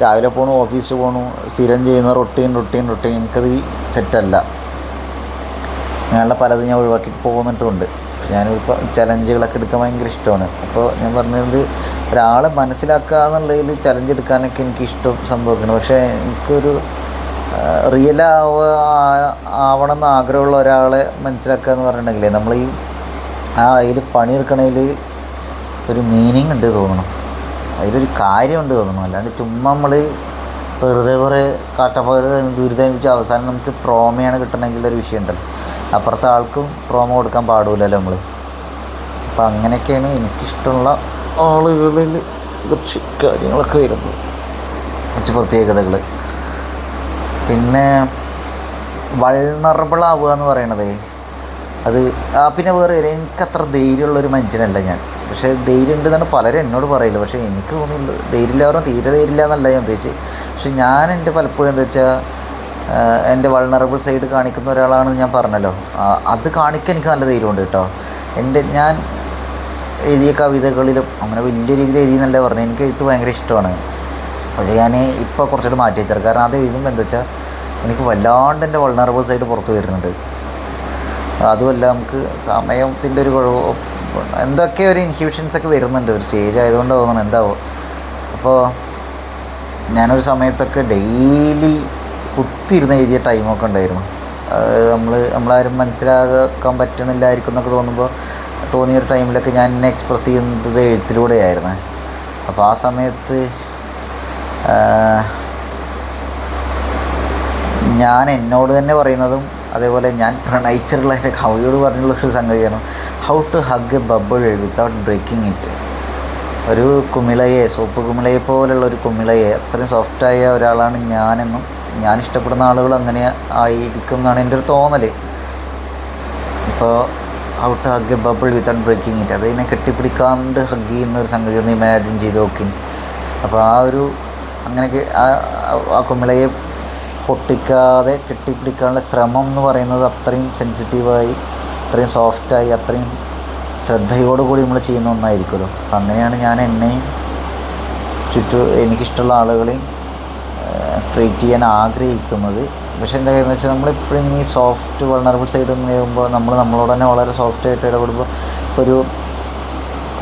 രാവിലെ പോകണു, ഓഫീസിൽ പോകണു, സ്ഥിരം ചെയ്യുന്ന റൊട്ടീൻ എനിക്കത് സെറ്റല്ല. അങ്ങനെയുള്ള പലതും ഞാൻ ഒഴിവാക്കി പോകുന്നിട്ടുമുണ്ട്. ഞാനിപ്പോൾ ചലഞ്ചുകളൊക്കെ എടുക്കാൻ ഭയങ്കര ഇഷ്ടമാണ്. അപ്പോൾ ഞാൻ പറഞ്ഞത്, ഒരാളെ മനസ്സിലാക്കുക എന്നുള്ളതിൽ ചലഞ്ച് എടുക്കാനൊക്കെ എനിക്കിഷ്ടം സംഭവിക്കണം. പക്ഷേ എനിക്കൊരു ആവണം എന്ന് ആഗ്രഹമുള്ള ഒരാളെ മനസ്സിലാക്കുക എന്ന് പറഞ്ഞിട്ടുണ്ടെങ്കിൽ നമ്മൾ അതിൽ പണിയെടുക്കണതിൽ ഒരു മീനിങ് ഉണ്ട് തോന്നണം, അതിലൊരു കാര്യമുണ്ട് തോന്നണം. അല്ലാണ്ട് ചുമ്മാ നമ്മൾ വെറുതെ കുറേ കാട്ടപ്പാട് ദുരിതമനുഭവിച്ച അവസാനം നമുക്ക് പ്രോമയാണ് കിട്ടണമെങ്കിൽ ഒരു വിഷയം ഉണ്ടല്ലോ, അപ്പുറത്തെ ആൾക്കും പ്രോമോ കൊടുക്കാൻ പാടില്ലല്ലോ നമ്മൾ. അപ്പം അങ്ങനെയൊക്കെയാണ് എനിക്കിഷ്ടമുള്ള ആളുകളിൽ കുറച്ച് കാര്യങ്ങളൊക്കെ വരുന്നത്, കുറച്ച് പ്രത്യേകതകൾ. പിന്നെ വൾണറബിൾ ആവുക എന്ന് പറയണത് അത് പിന്നെ വേറെ എനിക്കത്ര ധൈര്യമുള്ളൊരു മനുഷ്യനല്ല ഞാൻ. പക്ഷേ ധൈര്യം ഉണ്ടെന്നാണ് പലരും എന്നോട് പറയില്ല. പക്ഷേ എനിക്ക് തോന്നിയില്ല ധൈര്യമില്ല, പറഞ്ഞാൽ തീരെ ധൈര്യമില്ല എന്നല്ല ഞാൻ ഉദ്ദേശിച്ച്. പക്ഷെ എൻ്റെ പലപ്പോഴും എന്താ വെച്ചാൽ എൻ്റെ വൾണറബിൾ സൈഡ് കാണിക്കുന്ന ഒരാളാണെന്ന് ഞാൻ പറഞ്ഞല്ലോ, അത് കാണിക്കാൻ എനിക്ക് നല്ല ധൈര്യമുണ്ട് കേട്ടോ. ഞാൻ എഴുതിയ കവിതകളിലും അങ്ങനെ വലിയ രീതിയിൽ എഴുതിയെന്നല്ല പറഞ്ഞു, എനിക്ക് എഴുത്ത് ഭയങ്കര ഇഷ്ടമാണ്. പക്ഷേ ഞാൻ ഇപ്പോൾ കുറച്ചുകൂടി മാറ്റി വെച്ചാൽ, കാരണം അത് എഴുതുമ്പോൾ എന്താ വെച്ചാൽ എനിക്ക് വല്ലാണ്ട് എൻ്റെ വൾണറബിൾ സൈഡ് പുറത്ത് വരുന്നുണ്ട്. അതുമല്ല, നമുക്ക് സമയത്തിൻ്റെ ഒരു കുഴവ്, എന്തൊക്കെ ഒരു ഇൻഹിബിഷൻസൊക്കെ വരുന്നുണ്ട് ഒരു സ്റ്റേജ് ആയതുകൊണ്ട് തോന്നണം എന്താവും. അപ്പോൾ ഞാനൊരു സമയത്തൊക്കെ ഡെയിലി കുത്തിയിരുന്ന് എഴുതിയ ടൈമൊക്കെ ഉണ്ടായിരുന്നു. നമ്മളാരും മനസ്സിലാക്കാൻ പറ്റണില്ലായിരിക്കും എന്നൊക്കെ തോന്നിയൊരു ടൈമിലൊക്കെ ഞാൻ എന്നെ എക്സ്പ്രസ് ചെയ്യുന്നത് എഴുത്തിലൂടെയായിരുന്നു. അപ്പോൾ ആ സമയത്ത് ഞാൻ എന്നോട് തന്നെ പറയുന്നതും അതേപോലെ ഞാൻ പ്രണയിച്ചിട്ടുള്ള എൻ്റെ കവിയോട് പറഞ്ഞുള്ളൊരു സംഗതിയാണ്, how to hug a bubble without breaking it. ഒരു കുമിളയെ, സോപ്പ് കുമിളയെ പോലുള്ള ഒരു കുമിളയെ അത്രയും സോഫ്റ്റായ ഒരാളാണ് ഞാനെന്നും ഞാൻ ഇഷ്ടപ്പെടുന്ന ആളുകൾ അങ്ങനെ ആയിരിക്കും എന്നാണ് എൻ്റെ ഒരു തോന്നൽ. ഇപ്പോൾ how to hug a bubble without breaking it. അതിനെ കെട്ടിപ്പിടിക്കാണ്ട് ഹഗ് ചെയ്യുന്ന ഒരു സംഗതി ഒന്ന് ഇമാജിൻ ചെയ്ത് നോക്കി. അപ്പോൾ ആ ഒരു അങ്ങനെയൊക്കെ ആ കുമിളയെ പൊട്ടിക്കാതെ കെട്ടിപ്പിടിക്കാനുള്ള ശ്രമം എന്ന് പറയുന്നത് അത്രയും സെൻസിറ്റീവായി, അത്രയും സോഫ്റ്റായി, അത്രയും ശ്രദ്ധയോടുകൂടി നമ്മൾ ചെയ്യുന്ന ഒന്നായിരിക്കുമല്ലോ. അപ്പം അങ്ങനെയാണ് ഞാൻ എന്നെയും എനിക്കിഷ്ടമുള്ള ആളുകളെയും ട്രീറ്റ് ചെയ്യാൻ ആഗ്രഹിക്കുന്നത്. പക്ഷേ എന്താ കാര്യമെന്ന് വെച്ചാൽ നമ്മളെപ്പോഴും ഈ സോഫ്റ്റ് വൾണറബിൾ സൈഡ് എന്ന് ചെയ്യുമ്പോൾ നമ്മളോട് തന്നെ വളരെ സോഫ്റ്റായിട്ട് ഇടപെടുമ്പോൾ ഒരു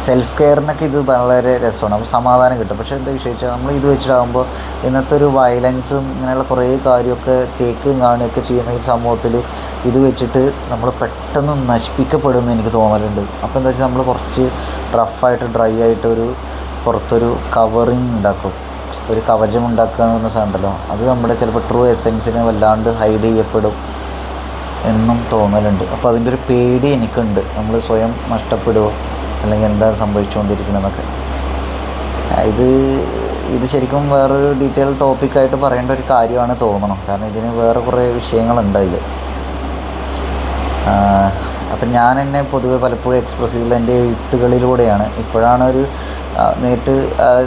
സെൽഫ് കെയറിനൊക്കെ ഇത് വളരെ രസമാണ്. അപ്പോൾ സമാധാനം കിട്ടും. പക്ഷേ എന്താ വിഷയിച്ചാൽ നമ്മൾ ഇത് വെച്ചിട്ടാകുമ്പോൾ ഇന്നത്തെ ഒരു വയലൻസും ഇങ്ങനെയുള്ള കുറേ കാര്യമൊക്കെ കേൾക്കുകയും കാണുകയൊക്കെ ചെയ്യുന്ന ഈ സമൂഹത്തിൽ ഇത് വെച്ചിട്ട് നമ്മൾ പെട്ടെന്ന് നശിപ്പിക്കപ്പെടുമെന്ന് എനിക്ക് തോന്നലുണ്ട്. അപ്പോൾ എന്താ വെച്ചാൽ നമ്മൾ കുറച്ച് റഫായിട്ട് ഡ്രൈ ആയിട്ട് പുറത്തൊരു കവറിങ് ഉണ്ടാക്കും, ഒരു കവചം ഉണ്ടാക്കുക എന്ന് പറഞ്ഞ സാധനമുണ്ടല്ലോ, അത് നമ്മുടെ ചിലപ്പോൾ ട്രൂ എസെൻസിനെ വല്ലാണ്ട് ഹൈഡ് ചെയ്യപ്പെടും എന്നും തോന്നലുണ്ട്. അപ്പോൾ അതിൻ്റെ ഒരു പേടി എനിക്കുണ്ട്, നമ്മൾ സ്വയം നഷ്ടപ്പെടുമോ അല്ലെങ്കിൽ എന്താ സംഭവിച്ചുകൊണ്ടിരിക്കണമെന്നൊക്കെ. ഇത് ശരിക്കും വേറൊരു ഡീറ്റെയിൽ ടോപ്പിക്കായിട്ട് പറയേണ്ട ഒരു കാര്യമാണ് തോന്നണം. കാരണം ഇതിന് വേറെ കുറേ വിഷയങ്ങളുണ്ട് അതിൽ. അപ്പം ഞാൻ എന്നെ പൊതുവെ പലപ്പോഴും എക്സ്പ്രസ് ചെയ്തത് എൻ്റെ എഴുത്തുകളിലൂടെയാണ്. ഇപ്പോഴാണ് നേരിട്ട്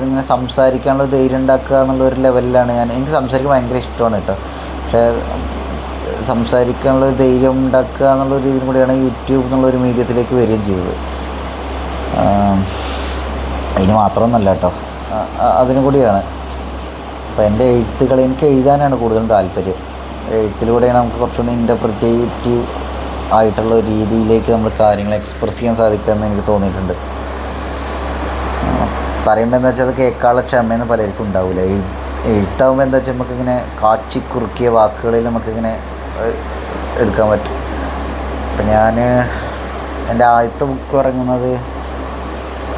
ഇങ്ങനെ സംസാരിക്കാനുള്ള ധൈര്യം ഉണ്ടാക്കുക എന്നുള്ളൊരു ലെവലിലാണ് എനിക്ക് സംസാരിക്കാൻ ഭയങ്കര ഇഷ്ടമാണ് കേട്ടോ. പക്ഷേ സംസാരിക്കാനുള്ള ധൈര്യം ഉണ്ടാക്കുക എന്നുള്ള രീതിയിൽ കൂടിയാണ് യൂട്യൂബ് എന്നുള്ളൊരു മീഡിയത്തിലേക്ക് വരികയും ചെയ്തത്. അതിന് മാത്രമൊന്നുമല്ല കേട്ടോ, അതിനും കൂടിയാണ്. അപ്പോൾ എൻ്റെ എഴുത്തുകൾ എനിക്ക് എഴുതാനാണ് കൂടുതലും താല്പര്യം. എഴുത്തിലൂടെയാണ് നമുക്ക് കുറച്ചുകൂടി ഇൻ്റർപ്രിറ്റേറ്റീവ് ആയിട്ടുള്ള രീതിയിലേക്ക് നമ്മൾ കാര്യങ്ങൾ എക്സ്പ്രസ് ചെയ്യാൻ സാധിക്കുമെന്ന് എനിക്ക് തോന്നിയിട്ടുണ്ട്. പറയേണ്ടതെന്ന് വെച്ചാൽ അത് കേൾക്കാനുള്ള ക്ഷമയെന്ന് പലർക്കും ഉണ്ടാവില്ല. എഴുത്താകുമ്പോൾ എന്താ വെച്ചാൽ നമുക്കിങ്ങനെ കാച്ചിക്കുറുക്കിയ വാക്കുകളിൽ നമുക്കിങ്ങനെ എടുക്കാൻ പറ്റും. അപ്പം ഞാൻ എൻ്റെ ആദ്യത്തെ ബുക്ക് ഇറങ്ങുന്നത്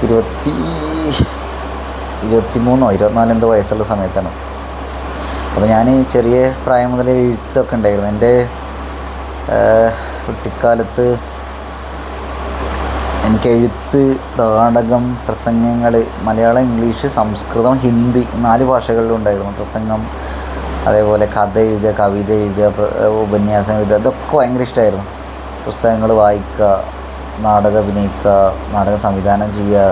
23 വയസ്സുള്ള സമയത്താണ്. അപ്പോൾ ഞാൻ ചെറിയ പ്രായം മുതൽ എഴുത്തൊക്കെ ഉണ്ടായിരുന്നു. എൻ്റെ കുട്ടിക്കാലത്ത് എനിക്ക് എഴുത്ത്, നാടകം, പ്രസംഗങ്ങൾ, മലയാളം, ഇംഗ്ലീഷ്, സംസ്കൃതം, ഹിന്ദി 4 ഭാഷകളിലും ഉണ്ടായിരുന്നു. പ്രസംഗം, അതേപോലെ കഥ എഴുതുക, കവിത എഴുതുക, ഉപന്യാസം എഴുതുക, ഇതൊക്കെ ഭയങ്കര ഇഷ്ടമായിരുന്നു. പുസ്തകങ്ങൾ വായിക്കുക, നാടകം അഭിനയിക്കുക, നാടകം സംവിധാനം ചെയ്യുക,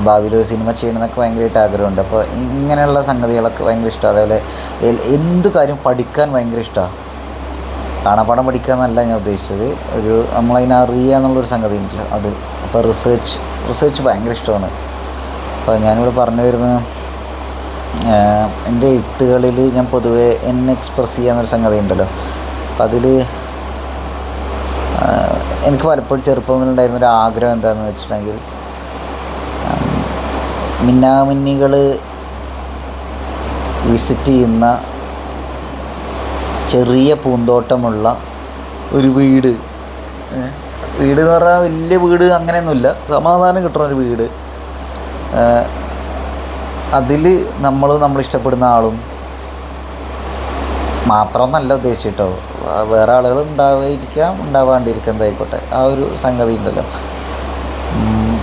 ഭാവിയിൽ ഒരു സിനിമ ചെയ്യണമെന്നൊക്കെ ഭയങ്കരമായിട്ട് ആഗ്രഹമുണ്ട്. അപ്പോൾ ഇങ്ങനെയുള്ള സംഗതികളൊക്കെ ഭയങ്കര ഇഷ്ടമാണ്. അതേപോലെ എന്ത് കാര്യം പഠിക്കാൻ ഭയങ്കര ഇഷ്ടമാണ്. കാണാപ്പാഠം പഠിക്കുക എന്നല്ല ഞാൻ ഉദ്ദേശിച്ചത്, നമ്മളതിനെ അറിയുക എന്നുള്ളൊരു സംഗതി ഉണ്ടല്ലോ അത്. അപ്പോൾ റിസർച്ച് ഭയങ്കര ഇഷ്ടമാണ്. അപ്പോൾ ഞാനിവിടെ പറഞ്ഞു വരുന്നത് എൻ്റെ എഴുത്തുകളിൽ ഞാൻ പൊതുവെ എന്നെ എക്സ്പ്രസ് ചെയ്യാന്നൊരു സംഗതി ഉണ്ടല്ലോ. അപ്പം അതിൽ എനിക്ക് പലപ്പോഴും ചെറുപ്പം മുതലുണ്ടായിരുന്നൊരു ആഗ്രഹം എന്താണെന്ന് വെച്ചിട്ടുണ്ടെങ്കിൽ മിന്നാമിന്നികൾ വിസിറ്റ് ചെയ്യുന്ന ചെറിയ പൂന്തോട്ടമുള്ള ഒരു വീട് എന്ന് പറഞ്ഞാൽ വലിയ വീട് അങ്ങനെയൊന്നുമില്ല, സമാധാനം കിട്ടുന്നൊരു വീട്. അതിൽ നമ്മളിഷ്ടപ്പെടുന്ന ആളും മാത്രമെന്നല്ല ഉദ്ദേശിച്ചിട്ടോ, വേറെ ആളുകൾ ഉണ്ടാവാണ്ടിരിക്കുന്നതായിക്കോട്ടെ, ആ ഒരു സംഗതി ഉണ്ടല്ലോ.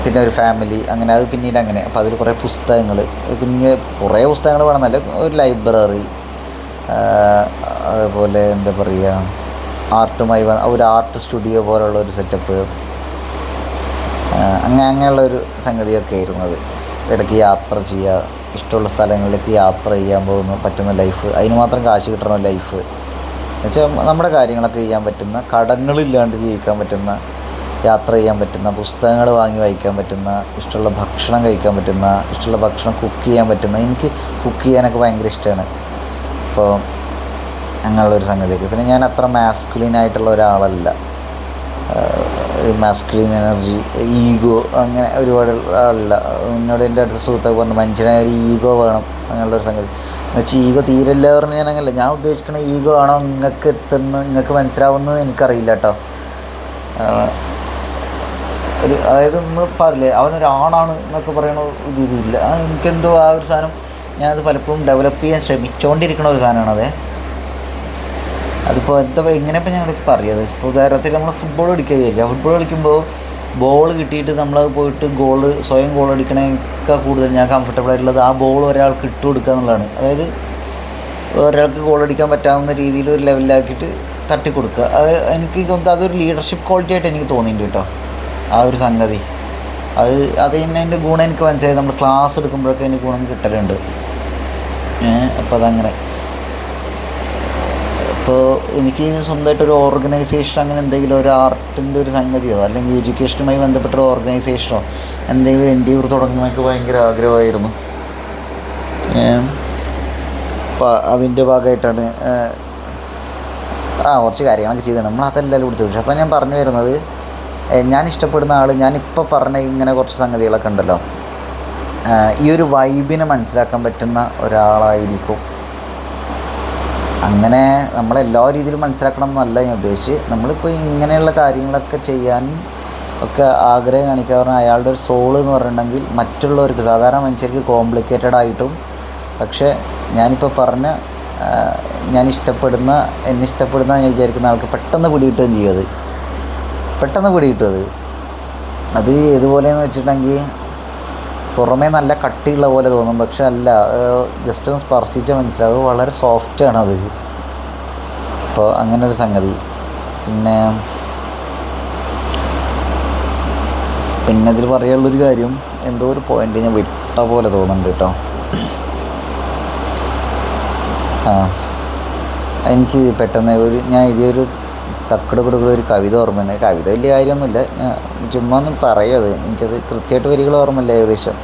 പിന്നെ ഒരു ഫാമിലി, അങ്ങനെ അത് പിന്നീട് അങ്ങനെ. അപ്പോൾ അതിൽ കുറേ പുസ്തകങ്ങൾ, കുറേ പുസ്തകങ്ങൾ വേണമെന്നല്ല, ഒരു ലൈബ്രറി, അതുപോലെ എന്താ പറയുക, ആർട്ടുമായി ഒരു ആർട്ട് സ്റ്റുഡിയോ പോലുള്ള ഒരു സെറ്റപ്പ്, അങ്ങനെയുള്ളൊരു സംഗതിയൊക്കെ ആയിരുന്നത്. ഇടയ്ക്ക് യാത്ര ചെയ്യുക, ഇഷ്ടമുള്ള സ്ഥലങ്ങളിലേക്ക് യാത്ര ചെയ്യാൻ പറ്റുന്ന ലൈഫ്, അതിന് മാത്രം കാശ് കിട്ടണ ലൈഫ് എന്നുവെച്ചാൽ നമ്മുടെ കാര്യങ്ങളൊക്കെ ചെയ്യാൻ പറ്റുന്ന, കടങ്ങളില്ലാണ്ട് ജീവിക്കാൻ പറ്റുന്ന, യാത്ര ചെയ്യാൻ പറ്റുന്ന, പുസ്തകങ്ങൾ വാങ്ങി വായിക്കാൻ പറ്റുന്ന, ഇഷ്ടമുള്ള ഭക്ഷണം കഴിക്കാൻ പറ്റുന്ന, ഇഷ്ടമുള്ള ഭക്ഷണം കുക്ക് ചെയ്യാൻ പറ്റുന്ന. എനിക്ക് കുക്ക് ചെയ്യാനൊക്കെ ഭയങ്കര ഇഷ്ടമാണ്. അപ്പോൾ അങ്ങനെയുള്ളൊരു സംഗതിയൊക്കെ. പിന്നെ ഞാൻ അത്ര മാസ്കുലിനായിട്ടുള്ള ഒരാളല്ല. മാസ്കുലിൻ എനർജി, ഈഗോ, അങ്ങനെ ഒരുപാട് ആളല്ല. എന്നോട് എൻ്റെ അടുത്ത സുഹൃത്തൊക്കെ പറഞ്ഞു മനുഷ്യനായ ഒരു ഈഗോ വേണം അങ്ങനെയുള്ളൊരു സംഗതി. എന്നുവെച്ചാൽ ഈഗോ തീരെല്ല പറഞ്ഞ് ഞാൻ അങ്ങനല്ല. ഞാൻ ഉദ്ദേശിക്കുന്ന ഈഗോ ആണോ നിങ്ങൾക്ക് മനസ്സിലാവുന്നത് എനിക്കറിയില്ല കേട്ടോ. അതായത് നമ്മൾ പറയില്ലേ അവനൊരാണാണ് എന്നൊക്കെ പറയണ ഒരു ഇതില്ല. എനിക്കെന്തോ ആ ഒരു സാധനം ഞാനത് പലപ്പോഴും ഡെവലപ്പ് ചെയ്യാൻ ശ്രമിച്ചുകൊണ്ടിരിക്കുന്ന ഒരു സാധനമാണത്. അതിപ്പോൾ എങ്ങനെ ഇപ്പോൾ ഞങ്ങളിത് പറയുന്നത്, ഇപ്പോൾ ഉദാഹരണത്തിൽ നമ്മൾ ഫുട്ബോൾ കളിക്കുകയായിരിക്കും. ഫുട്ബോൾ കളിക്കുമ്പോൾ ബോൾ കിട്ടിയിട്ട് നമ്മൾ പോയിട്ട് സ്വയം ഗോൾ അടിക്കണേക്കാൾ കൂടുതൽ ഞാൻ കംഫർട്ടബിൾ ആയിട്ടുള്ളത് ആ ബോൾ ഒരാൾക്ക് ഇട്ട് കൊടുക്കുക എന്നുള്ളതാണ്. അതായത് ഒരാൾക്ക് ഗോൾ അടിക്കാൻ പറ്റാവുന്ന രീതിയിൽ ഒരു ലെവലിലാക്കിയിട്ട് തട്ടിക്കൊടുക്കുക. അത് എനിക്ക് തോന്നുന്നത് അതൊരു ലീഡർഷിപ്പ് ക്വാളിറ്റി ആയിട്ട് എനിക്ക് തോന്നിയിട്ടുണ്ട് കേട്ടോ, ആ ഒരു സംഗതി. അത് തന്നെ എൻ്റെ ഗുണം എനിക്ക് മനസ്സിലായി. നമ്മൾ ക്ലാസ് എടുക്കുമ്പോഴൊക്കെ എനിക്ക് ഗുണം കിട്ടലുണ്ട്. അപ്പോൾ അതങ്ങനെ. ഇപ്പോൾ എനിക്ക് സ്വന്തമായിട്ടൊരു ഓർഗനൈസേഷൻ അങ്ങനെ എന്തെങ്കിലും ഒരു ആർട്ടിൻ്റെ ഒരു സംഗതിയോ അല്ലെങ്കിൽ എഡ്യൂക്കേഷനുമായി ബന്ധപ്പെട്ടൊരു ഓർഗനൈസേഷനോ എന്തെങ്കിലും എൻഡീവർ തുടങ്ങുന്നതൊക്കെ ഭയങ്കര ആഗ്രഹമായിരുന്നു. അപ്പോൾ അതിൻ്റെ ഭാഗമായിട്ടാണ് കുറച്ച് കാര്യങ്ങളൊക്കെ ചെയ്തത്. നമ്മൾ അതെല്ലാം കൊടുത്തു. പക്ഷെ അപ്പോൾ ഞാൻ പറഞ്ഞു വരുന്നത്, ഞാൻ ഇഷ്ടപ്പെടുന്ന ആൾ, ഞാനിപ്പോൾ പറഞ്ഞ ഇങ്ങനെ കുറച്ച് സംഗതികളൊക്കെ ഉണ്ടല്ലോ, ഈ ഒരു വൈബിനെ മനസ്സിലാക്കാൻ പറ്റുന്ന ഒരാളായിരിക്കും. അങ്ങനെ നമ്മളെല്ലാ രീതിയിലും മനസ്സിലാക്കണം എന്നല്ല ഞാൻ ഉദ്ദേശിച്ച്. നമ്മളിപ്പോൾ ഇങ്ങനെയുള്ള കാര്യങ്ങളൊക്കെ ചെയ്യാൻ ഒക്കെ ആഗ്രഹം കാണിക്കുക പറഞ്ഞാൽ അയാളുടെ ഒരു സോള് എന്ന് പറഞ്ഞിട്ടുണ്ടെങ്കിൽ മറ്റുള്ളവർക്ക്, സാധാരണ മനുഷ്യർക്ക് കോംപ്ലിക്കേറ്റഡ് ആയിട്ടും, പക്ഷേ ഞാനിപ്പോൾ പറഞ്ഞ എന്നെ ഇഷ്ടപ്പെടുന്ന ഞാൻ വിചാരിക്കുന്ന ആൾക്ക് പെട്ടെന്ന് പിടികിട്ടുകയും ചെയ്യും. അത് പെട്ടെന്ന് പിടികിട്ടും. അത് ഏതുപോലെയെന്ന് വെച്ചിട്ടുണ്ടെങ്കിൽ പുറമേ നല്ല കട്ടിയുള്ള പോലെ തോന്നും, പക്ഷെ അല്ല, ജസ്റ്റ് ഒന്ന് സ്പർശിച്ചാൽ മനസ്സിലാവും വളരെ സോഫ്റ്റാണ് അത്. അപ്പോൾ അങ്ങനൊരു സംഗതി. പിന്നെ അതിൽ പറയാനുള്ളൊരു കാര്യം, എന്തോ ഒരു പോയിൻ്റ് ഞാൻ വിട്ട പോലെ തോന്നുന്നുണ്ട് കേട്ടോ. എനിക്ക് പെട്ടെന്ന് ഞാൻ എഴുതിയൊരു തക്കട് കൊടുക്കുന്ന ഒരു കവിത ഓർമ്മയുണ്ട്. കവിത വലിയ കാര്യമൊന്നുമില്ല, ചുമ്മാ ഒന്നും പറയും. എനിക്കത് കൃത്യമായിട്ട് വരികൾ ഓർമ്മയില്ല ഏകദേശം.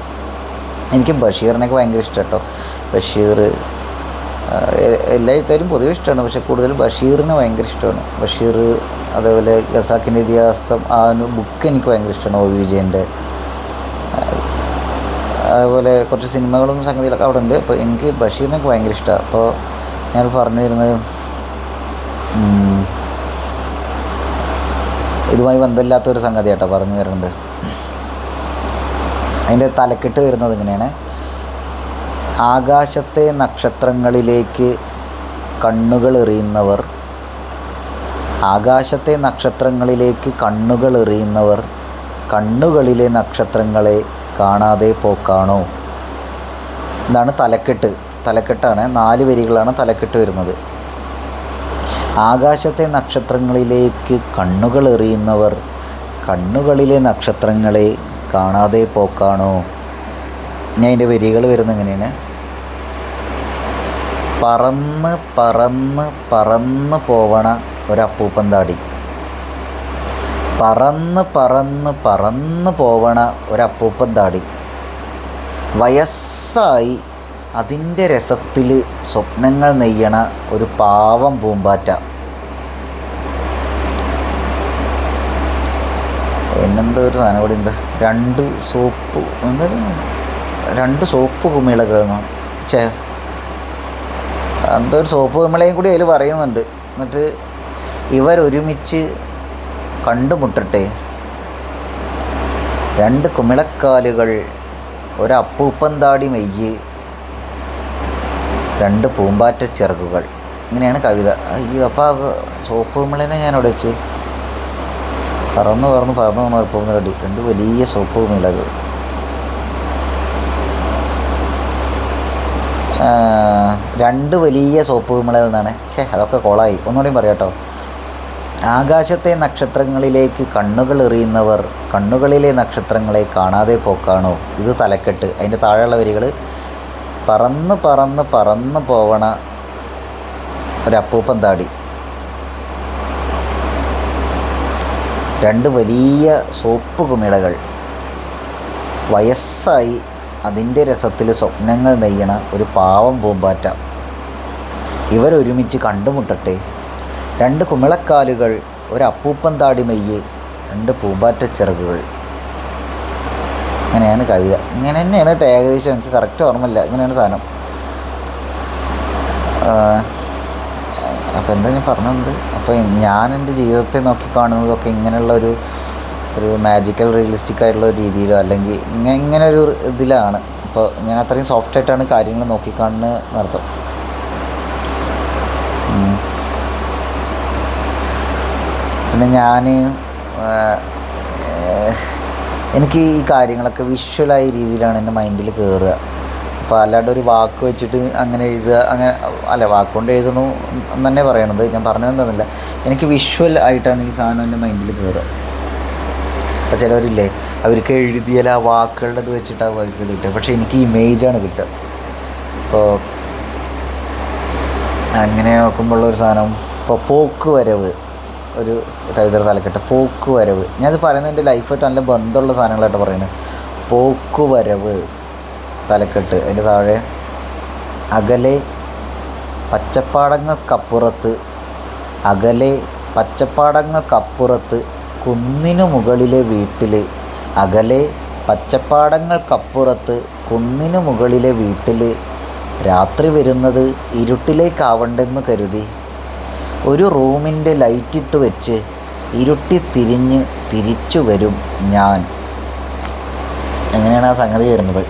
എനിക്ക് ബഷീറിനെയൊക്കെ ഭയങ്കര ഇഷ്ടം കേട്ടോ. ബഷീർ എല്ലാ എഴുത്താരും പൊതുവെ ഇഷ്ടമാണ്, പക്ഷേ കൂടുതൽ ബഷീറിനെ ഭയങ്കര ഇഷ്ടമാണ്. ബഷീർ, അതേപോലെ ഖസാക്കിൻ്റെ ഇതിഹാസം, ആ ഒരു ബുക്ക് എനിക്ക് ഭയങ്കര ഇഷ്ടമാണ്, ഒ. വി. വിജയൻ്റെ. അതുപോലെ കുറച്ച് സിനിമകളും സംഗതികളൊക്കെ അവിടെ ഉണ്ട്. അപ്പോൾ എനിക്ക് ബഷീറിനൊക്കെ ഭയങ്കര ഇഷ്ടമാണ്. അപ്പോൾ ഞാൻ പറഞ്ഞു വരുന്നത്, ഇതുമായി ബന്ധമില്ലാത്തൊരു സംഗതി കേട്ടോ പറഞ്ഞു വരുന്നത്. അതിൻ്റെ തലക്കെട്ട് വരുന്നത് ഇങ്ങനെയാണ്: ആകാശത്തെ നക്ഷത്രങ്ങളിലേക്ക് കണ്ണുകൾ എറിയുന്നവർ, ആകാശത്തെ നക്ഷത്രങ്ങളിലേക്ക് കണ്ണുകൾ എറിയുന്നവർ കണ്ണുകളിലെ നക്ഷത്രങ്ങളെ കാണാതെ പോക്കാണോ. ഇതാണ് തലക്കെട്ടാണ്. 4 വരികളാണ് തലക്കെട്ട് വരുന്നത്. ആകാശത്തെ നക്ഷത്രങ്ങളിലേക്ക് കണ്ണുകൾ എറിയുന്നവർ കണ്ണുകളിലെ നക്ഷത്രങ്ങളെ കാണാതെ പോക്കാണോ. ഇനി അതിൻ്റെ വരികൾ വരുന്നത് എങ്ങനെയാണ്: പറന്ന് പറന്ന് പറന്ന് പോവണ ഒരപ്പൂപ്പൻ താടി, പറന്ന് പറന്ന് പറന്ന് പോവണ ഒരപ്പൂപ്പൻ താടി, വയസ്സായി അതിൻ്റെ രസത്തിൽ സ്വപ്നങ്ങൾ നെയ്യണ ഒരു പാവം പൂമ്പാറ്റ. എന്നെന്തോ ഒരു സാധനം കൂടി ഉണ്ട്. 2 സോപ്പ് കുമിളകൾ, എന്തോ ഒരു സോപ്പ് കുമിളയും കൂടി അതിൽ പറയുന്നുണ്ട്. എന്നിട്ട് ഇവരൊരുമിച്ച് കണ്ടുമുട്ടട്ടെ, 2 കുമിളക്കാലുകൾ, ഒരപ്പൂപ്പൻ താടി മെയ്യ്, 2 പൂമ്പാറ്റ ചിറകുകൾ. ഇങ്ങനെയാണ് കവിത. അയ്യോ, അപ്പോൾ ആ സോപ്പ് കുമിളനെ ഞാൻ അവിടെ വെച്ച് പറന്ന് അപ്പൂപ്പൻ താടി, 2 വലിയ സോപ്പ് കുമിളകൾ. 2 വലിയ സോപ്പ് കുമിളകൾ എന്നാണ്. അതൊക്കെ കോളായി. ഒന്നുകൂടിയും പറയാം കേട്ടോ. ആകാശത്തെ നക്ഷത്രങ്ങളിലേക്ക് കണ്ണുകൾ എറിയുന്നവർ കണ്ണുകളിലെ നക്ഷത്രങ്ങളെ കാണാതെ പോക്കാണോ. ഇത് തലക്കെട്ട്. അതിൻ്റെ താഴെയുള്ള വരികൾ: പറന്ന് പറന്ന് പറന്ന് പോവണ ഒരപ്പൂപ്പൻ താടി, 2 വലിയ സോപ്പ് കുമിളകൾ, വയസ്സായി അതിൻ്റെ രസത്തിൽ സ്വപ്നങ്ങൾ നെയ്യണ ഒരു പാവം പൂമ്പാറ്റ, ഇവരൊരുമിച്ച് കണ്ടുമുട്ടട്ടെ, 2 കുമിളക്കാലുകൾ, ഒരപ്പൂപ്പൻ താടി മെയ്യ്, 2 പൂമ്പാറ്റ ചിറകുകൾ. അങ്ങനെയാണ് കവിത. ഇങ്ങനെ തന്നെയാണ് ഏകദേശം. എനിക്ക് കറക്റ്റ് ഓർമ്മയില്ല. ഇങ്ങനെയാണ് സാധനം. അപ്പോൾ എന്താ ഞാൻ പറഞ്ഞത്? അപ്പോൾ ഞാൻ എൻ്റെ ജീവിതത്തെ നോക്കിക്കാണുന്നതൊക്കെ ഇങ്ങനെയുള്ള ഒരു മാജിക്കൽ റിയലിസ്റ്റിക് ആയിട്ടുള്ള ഒരു രീതിയിലോ അല്ലെങ്കിൽ ഇങ്ങനെ ഒരു ഇതിലാണ്. അപ്പോൾ ഞാൻ അത്രയും സോഫ്റ്റായിട്ടാണ് കാര്യങ്ങൾ നോക്കിക്കാണുന്നത് എന്നർത്ഥം. പിന്നെ എനിക്ക് ഈ കാര്യങ്ങളൊക്കെ വിഷ്വലായ രീതിയിലാണ് എൻ്റെ മൈൻഡിൽ കയറുക. അപ്പോൾ അല്ലാണ്ട് ഒരു വാക്ക് വെച്ചിട്ട് അങ്ങനെ എഴുതുക, അങ്ങനെ അല്ല, വാക്കുകൊണ്ട് എഴുതണു എന്ന് തന്നെ പറയണത്. ഞാൻ പറഞ്ഞു തന്നില്ല, എനിക്ക് വിഷ്വൽ ആയിട്ടാണ് ഈ സാധനം എൻ്റെ മൈൻഡിൽ കയറുക. അപ്പോൾ ചിലവരില്ലേ, അവർക്ക് എഴുതിയാൽ ആ വാക്കുകളുടെ ഇത് വെച്ചിട്ടാണ് അവർക്ക് കിട്ടുക, പക്ഷേ എനിക്ക് ഇമേജാണ് കിട്ടുക. അപ്പോൾ അങ്ങനെ നോക്കുമ്പോഴുള്ളൊരു സാധനം, ഇപ്പോൾ പോക്ക് വരവ്, ഒരു കവിതയുടെ തലക്കെട്ട് പോക്ക് വരവ്. ഞാനത് പറയുന്നത് എൻ്റെ ലൈഫായിട്ട് നല്ല ബന്ധമുള്ള സാധനങ്ങളായിട്ട് പറയുന്നത്. പോക്ക് വരവ് തലക്കെട്ട്, അതിൻ്റെ താഴെ അകലെ പച്ചപ്പാടങ്ങൾക്കപ്പുറത്ത്, അകലെ പച്ചപ്പാടങ്ങൾക്കപ്പുറത്ത് കുന്നിനു മുകളിലെ വീട്ടിൽ, അകലെ പച്ചപ്പാടങ്ങൾക്കപ്പുറത്ത് കുന്നിനു മുകളിലെ വീട്ടിൽ രാത്രി വരുന്നത് ഇരുട്ടിലേക്കാവണ്ടെന്ന് കരുതി ഒരു റൂമിൻ്റെ ലൈറ്റിട്ട് വെച്ച് ഇരുട്ടി തിരിഞ്ഞ് തിരിച്ചു വരും ഞാൻ. എങ്ങനെയാണ് ആ സംഗതി വരുന്നത്?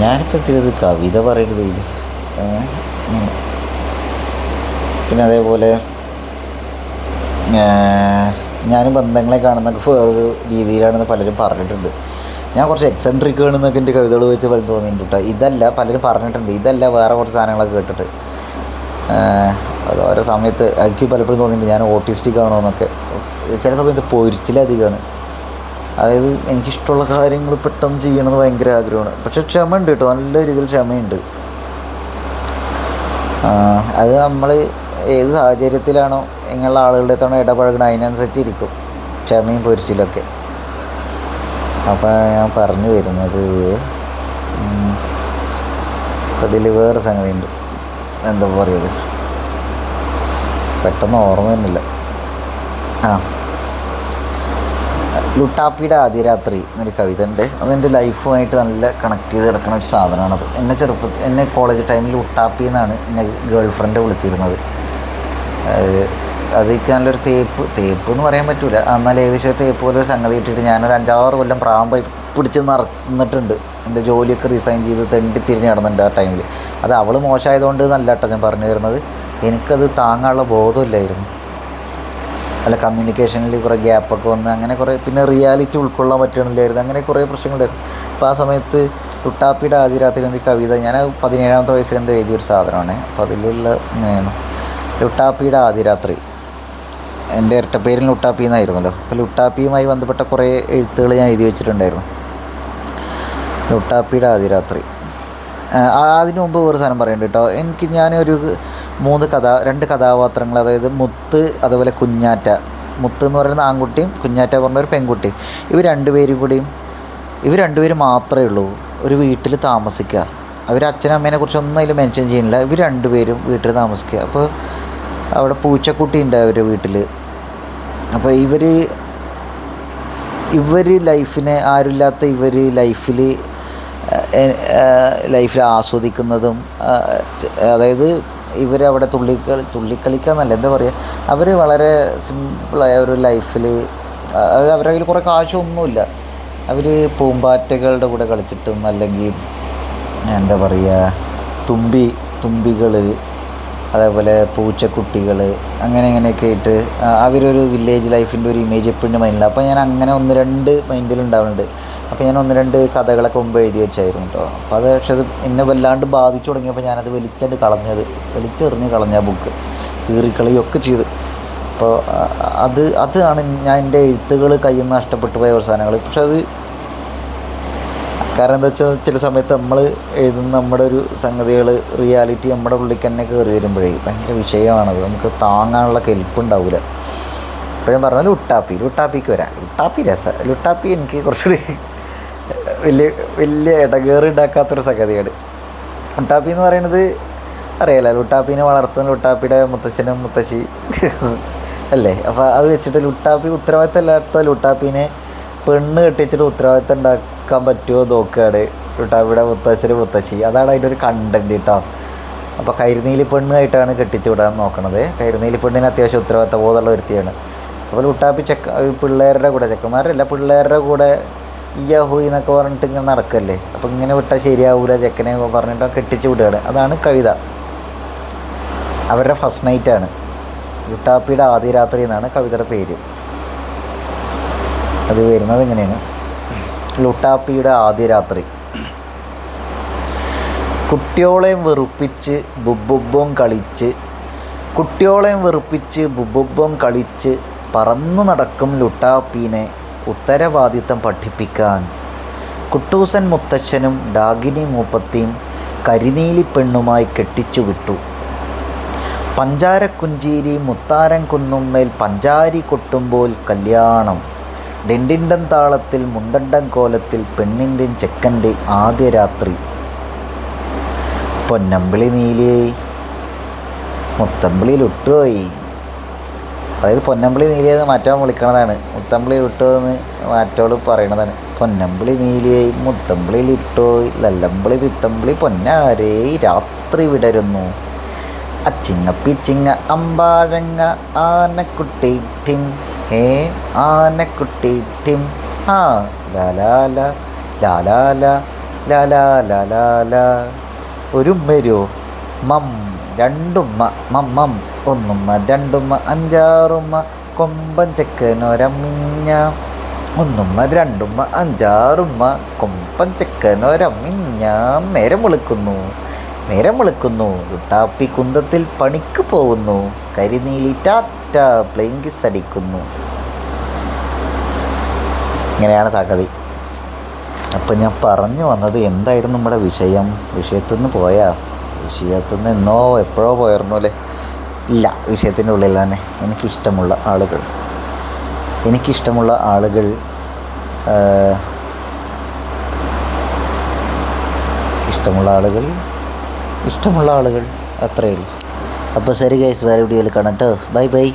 ഞാനിപ്പോൾ ഇത് കവിത പറയുന്നത് ഇതിൽ. പിന്നെ അതേപോലെ ഞാൻ ബന്ധങ്ങളെ കാണുന്നതൊക്കെ വേറൊരു രീതിയിലാണെന്ന് പലരും പറഞ്ഞിട്ടുണ്ട്. ഞാൻ കുറച്ച് എക്സെൻട്രിക് ആണെന്നൊക്കെ എൻ്റെ കവിതകൾ വെച്ച് പലരും തോന്നിയിട്ടുണ്ട്. ഇതല്ല, പലരും പറഞ്ഞിട്ടുണ്ട്, ഇതല്ല വേറെ കുറച്ച് സാധനങ്ങളൊക്കെ കേട്ടിട്ട്. അത് ഓരോ സമയത്ത് എനിക്ക് പലപ്പോഴും തോന്നിയിട്ടുണ്ട് ഞാൻ ഓട്ടിസ്റ്റിക് ആണോ എന്നൊക്കെ. ചില സമയത്ത് പൊരിച്ചിലധികമാണ്. അതായത് എനിക്കിഷ്ടമുള്ള കാര്യങ്ങൾ പെട്ടെന്ന് ചെയ്യണമെന്ന് ഭയങ്കര ആഗ്രഹമാണ്. പക്ഷെ ക്ഷമയുണ്ട് കേട്ടോ, നല്ല രീതിയിൽ ക്ഷമയുണ്ട്. അത് നമ്മൾ ഏത് സാഹചര്യത്തിലാണോ ഇങ്ങനെയുള്ള ആളുകളുടെ തവണ ഇടപഴകണം അതിനനുസരിച്ചിരിക്കും ക്ഷമയും പൊരിച്ചിലൊക്കെ. അപ്പോൾ ഞാൻ പറഞ്ഞു വരുന്നത്, ഇപ്പം ഇതിൽ വേറെ സംഗതി ഉണ്ട്, എന്താ പറയുന്നത്, പെട്ടെന്ന് ഓർമ്മ വരുന്നില്ല. ലുട്ടാപ്പിയുടെ ആദ്യ രാത്രി എന്നൊരു കവിത ഉണ്ട്. അതെൻ്റെ ലൈഫുമായിട്ട് നല്ല കണക്ട് ചെയ്ത് കിടക്കുന്ന ഒരു സാധനമാണത്. എന്നെ കോളേജ് ടൈമിൽ ലുട്ടാപ്പി എന്നാണ് എന്നെ ഗേൾ ഫ്രണ്ട് വിളിച്ചിരുന്നത്. അതൊക്കെ നല്ലൊരു തേപ്പ് എന്ന് പറയാൻ പറ്റില്ല, എന്നാൽ ഏകദേശം തേപ്പ് പോലെ ഒരു സംഗതി ഇട്ടിട്ട് ഞാനൊരു 5-6 കൊല്ലം പ്രാന്തായി പിടിച്ച് നടന്നിട്ടുണ്ട്. എൻ്റെ ജോലിയൊക്കെ റിസൈൻ ചെയ്ത് തെണ്ടി തിരിഞ്ഞ് നടന്നിട്ടുണ്ട് ആ ടൈമിൽ. അത് അവൾ മോശമായതുകൊണ്ട് നല്ല കേട്ടോ ഞാൻ പറഞ്ഞു തരുന്നത്. എനിക്കത് താങ്ങാനുള്ള ബോധമില്ലായിരുന്നു. അല്ല, കമ്മ്യൂണിക്കേഷനിൽ കുറേ ഗ്യാപ്പൊക്കെ വന്ന് അങ്ങനെ കുറേ, പിന്നെ റിയാലിറ്റി ഉൾക്കൊള്ളാൻ പറ്റണില്ലായിരുന്നു, അങ്ങനെ കുറേ പ്രശ്നങ്ങളുണ്ടായിരുന്നു. അപ്പോൾ ആ സമയത്ത് ലുട്ടാപ്പിയുടെ ആദ്യ രാത്രി എന്നൊരു കവിത ഞാൻ 17ാമത്തെ വയസ്സിൽ എന്തോ എഴുതിയൊരു സാധനമാണ്. അപ്പോൾ അതിലുള്ള ഇങ്ങനെയാണ് ലുട്ടാപ്പിയുടെ ആദ്യ രാത്രി. എൻ്റെ ഇരട്ടപ്പേരിൽ ലുട്ടാപ്പി എന്നായിരുന്നല്ലോ. അപ്പോൾ ലുട്ടാപ്പിയുമായി ബന്ധപ്പെട്ട കുറേ എഴുത്തുകൾ ഞാൻ എഴുതി വെച്ചിട്ടുണ്ടായിരുന്നു. ലുട്ടാപ്പിയുടെ ആദ്യ രാത്രി. അതിന് മുമ്പ് വേറെ സാധനം പറയുന്നുണ്ട് കേട്ടോ. ഞാനൊരു 2 കഥാപാത്രങ്ങൾ, അതായത് മുത്ത് അതുപോലെ കുഞ്ഞാറ്റ. മുത്ത് എന്ന് പറയുന്ന ആൺകുട്ടിയും കുഞ്ഞാറ്റ പറഞ്ഞ ഒരു പെൺകുട്ടിയും. ഇവർ രണ്ടുപേരും മാത്രമേ ഉള്ളൂ ഒരു വീട്ടിൽ താമസിക്കുക. അവർ അച്ഛനും അമ്മേനെ കുറിച്ചൊന്നും അതിൽ മെൻഷൻ ചെയ്യുന്നില്ല. ഇവർ രണ്ടുപേരും വീട്ടിൽ താമസിക്കുക. അപ്പോൾ അവിടെ പൂച്ചക്കുട്ടി ഉണ്ട് അവരുടെ വീട്ടിൽ. അപ്പോൾ ഇവർ ലൈഫിനെ, ആരുമില്ലാത്ത ഇവർ ലൈഫിൽ ആസ്വദിക്കുന്നതും, അതായത് ഇവരവിടെ തുള്ളിക്കളിക്കാന്നല്ല, എന്താ പറയുക, അവർ വളരെ സിമ്പിളായ ഒരു ലൈഫിൽ, അതായത് അവരുടെ കയ്യിൽ കുറേ കാശൊന്നുമില്ല. അവർ പൂമ്പാറ്റകളുടെ കൂടെ കളിച്ചിട്ടും, അല്ലെങ്കിൽ എന്താ പറയുക, തുമ്പികൾ, അതേപോലെ പൂച്ചക്കുട്ടികൾ, അങ്ങനെയൊക്കെ ആയിട്ട് അവരൊരു വില്ലേജ് ലൈഫിൻ്റെ ഒരു ഇമേജ് എപ്പോഴും മൈൻഡിൽ. അപ്പോൾ ഞാൻ അങ്ങനെ 1-2 മൈൻഡിലുണ്ടാവുന്നുണ്ട്. അപ്പോൾ ഞാൻ 1-2 കഥകളൊക്കെ മുമ്പ് എഴുതി വെച്ചായിരുന്നു കേട്ടോ. അപ്പോൾ അത് പക്ഷേ അത് എന്നെ വല്ലാണ്ട് ബാധിച്ചു തുടങ്ങിയപ്പോൾ ഞാനത് വലിച്ചെറിഞ്ഞ് കളഞ്ഞ ബുക്ക് കീറിക്കളിയൊക്കെ ചെയ്ത്. അപ്പോൾ അതാണ് ഞാൻ എൻ്റെ എഴുത്തുകൾ കയ്യിൽ നിന്ന് നഷ്ടപ്പെട്ടു പോയ അവസാനങ്ങൾ. പക്ഷെ അത് കാരണം എന്താ വെച്ചാൽ ചില സമയത്ത് നമ്മൾ എഴുതുന്ന നമ്മുടെ ഒരു സംഗതികൾ റിയാലിറ്റി നമ്മുടെ ഉള്ളിലേക്ക് തന്നെ കയറി വരുമ്പോഴേ ഭയങ്കര വിഷയമാണത്, നമുക്ക് താങ്ങാനുള്ള കെൽപ്പുണ്ടാവില്ല. അപ്പോൾ ഞാൻ പറഞ്ഞാൽ ലുട്ടാപ്പിക്ക് വരാം. ലുട്ടാപ്പി എനിക്ക് കുറച്ചുകൂടി വലിയ ഇടകേറി ഉണ്ടാക്കാത്തൊരു സംഗതിയാണ്. ലുട്ടാപ്പി എന്ന് പറയുന്നത് അറിയാലോ, ലുട്ടാപ്പീനെ വളർത്തുന്ന ലുട്ടാപ്പിയുടെ മുത്തച്ഛനും മുത്തശ്ശി അല്ലേ. അപ്പോൾ അത് വെച്ചിട്ട് ഉത്തരവാദിത്തം ഇല്ലാത്ത ലുട്ടാപ്പീനെ പെണ്ണ് കെട്ടിച്ചിട്ട് ഉത്തരവാദിത്തം ഉണ്ടാക്കാൻ പറ്റുമോ നോക്കുകയാണ് ലുട്ടാപ്പിയുടെ മുത്തശ്ശി. അതാണ് അതിൻ്റെ ഒരു കണ്ടൻറ്റ് കേട്ടോ. അപ്പോൾ കരിനീലി പെണ്ണായിട്ടാണ് കെട്ടിച്ചു വിടാൻ നോക്കണത്. കരിനീലി പെണ്ണിന് അത്യാവശ്യം ഉത്തരവാദിത്ത ബോധമുള്ള വ്യക്തിയാണ്. അപ്പോൾ ലുട്ടാപ്പി പിള്ളേരുടെ കൂടെ, ചെക്കന്മാരല്ല പിള്ളേരുടെ കൂടെ യഹൂയി എന്നൊക്കെ പറഞ്ഞിട്ട് ഇങ്ങനെ നടക്കല്ലേ. അപ്പോൾ ഇങ്ങനെ വിട്ടാൽ ശരിയാവില്ല ചെക്കനെ പറഞ്ഞിട്ട് കെട്ടിച്ചു വിടുകയാണ്. അതാണ് കവിത. അവരുടെ ഫസ്റ്റ് നൈറ്റാണ്. ലുട്ടാപ്പിയുടെ ആദ്യ രാത്രി എന്നാണ് കവിതയുടെ പേര്. അത് വരുന്നത് ഇങ്ങനെയാണ്: ലുട്ടാപ്പിയുടെ ആദ്യ രാത്രി. കുട്ടിയോളെയും വെറുപ്പിച്ച് ബുബുബും കളിച്ച് പറന്നു നടക്കും ലുട്ടാപ്പീനെ ഉത്തരവാദിത്തം പഠിപ്പിക്കാൻ കുട്ടൂസൻ മുത്തശ്ശനും ഡാഗിനി മൂപ്പത്തിയും കരിനീലി പെണ്ണുമായി കെട്ടിച്ചു വിട്ടു. പഞ്ചാരക്കുഞ്ചീരി മുത്താരം കുന്നുമ്മേൽ പഞ്ചാരി കൊട്ടുമ്പോൾ കല്യാണം. ഡിണ്ടിണ്ടൻ താളത്തിൽ മുണ്ടണ്ടൻ കോലത്തിൽ പെണ്ണിൻ്റെയും ചെക്കൻ്റെ ആദ്യ രാത്രി. പൊന്നമ്പിളി നീലിയേ മുത്തമ്പിളിയിൽ ഇട്ടുപോയി. അതായത് പൊന്നമ്പിളി നീലിയെന്ന് മാറ്റാൻ വിളിക്കണതാണ്. മുത്തമ്പിളിയിൽ ഇട്ടുപോയെന്ന് മാറ്റോള് പറയണതാണ്. പൊന്നമ്പിളി നീലിയേ മുത്തമ്പിളിയിൽ ഇട്ടുപോയി ലല്ലമ്പിളി തിത്തമ്പിളി പൊന്നാരേ രാത്രി വിടരുന്നു. അച്ചിങ്ങപ്പിച്ചിങ്ങ അമ്പാഴങ്ങ ആനക്കുട്ടി ടിം ഹേ ആനക്കുട്ടി ടിം ആ ലാലാല ലാലാല ലാലാല. ഒരു ഉമ്മരോ മം രണ്ടുമ്മ മമ്മം ഒന്നുമ്മ രണ്ടുമ്മ അഞ്ചാറുമ്മ കൊമ്പൻ ചെക്കനൊരമ്മിഞ്ഞ ഒന്നുമ്മ രണ്ടുമ്മ അഞ്ചാറുമ്മ കൊമ്പൻ ചെക്കനൊരമ്മിഞ്ഞ. നേരം വെളുക്കുന്നു ലുട്ടാപ്പി കുന്തത്തിൽ പണിക്ക് പോകുന്നു. കരിനീലി ടാറ്റ പ്ലെയിൻ കിസ് അടിക്കുന്നു. ഇങ്ങനെയാണ് സംഗതി. അപ്പം ഞാൻ പറഞ്ഞു വന്നത് എന്തായിരുന്നു നമ്മുടെ വിഷയത്തിൽ നിന്ന് എന്നോ എപ്പോഴോ പോയിരുന്നു അല്ലേ? ഇല്ല, വിഷയത്തിൻ്റെ ഉള്ളിൽ തന്നെ എനിക്കിഷ്ടമുള്ള ആളുകൾ അത്രയേ ഉള്ളൂ. അപ്പോൾ ശരി ഗൈസ്, വേറെ വീഡിയോയിൽ കാണാം കേട്ടോ. ബൈ.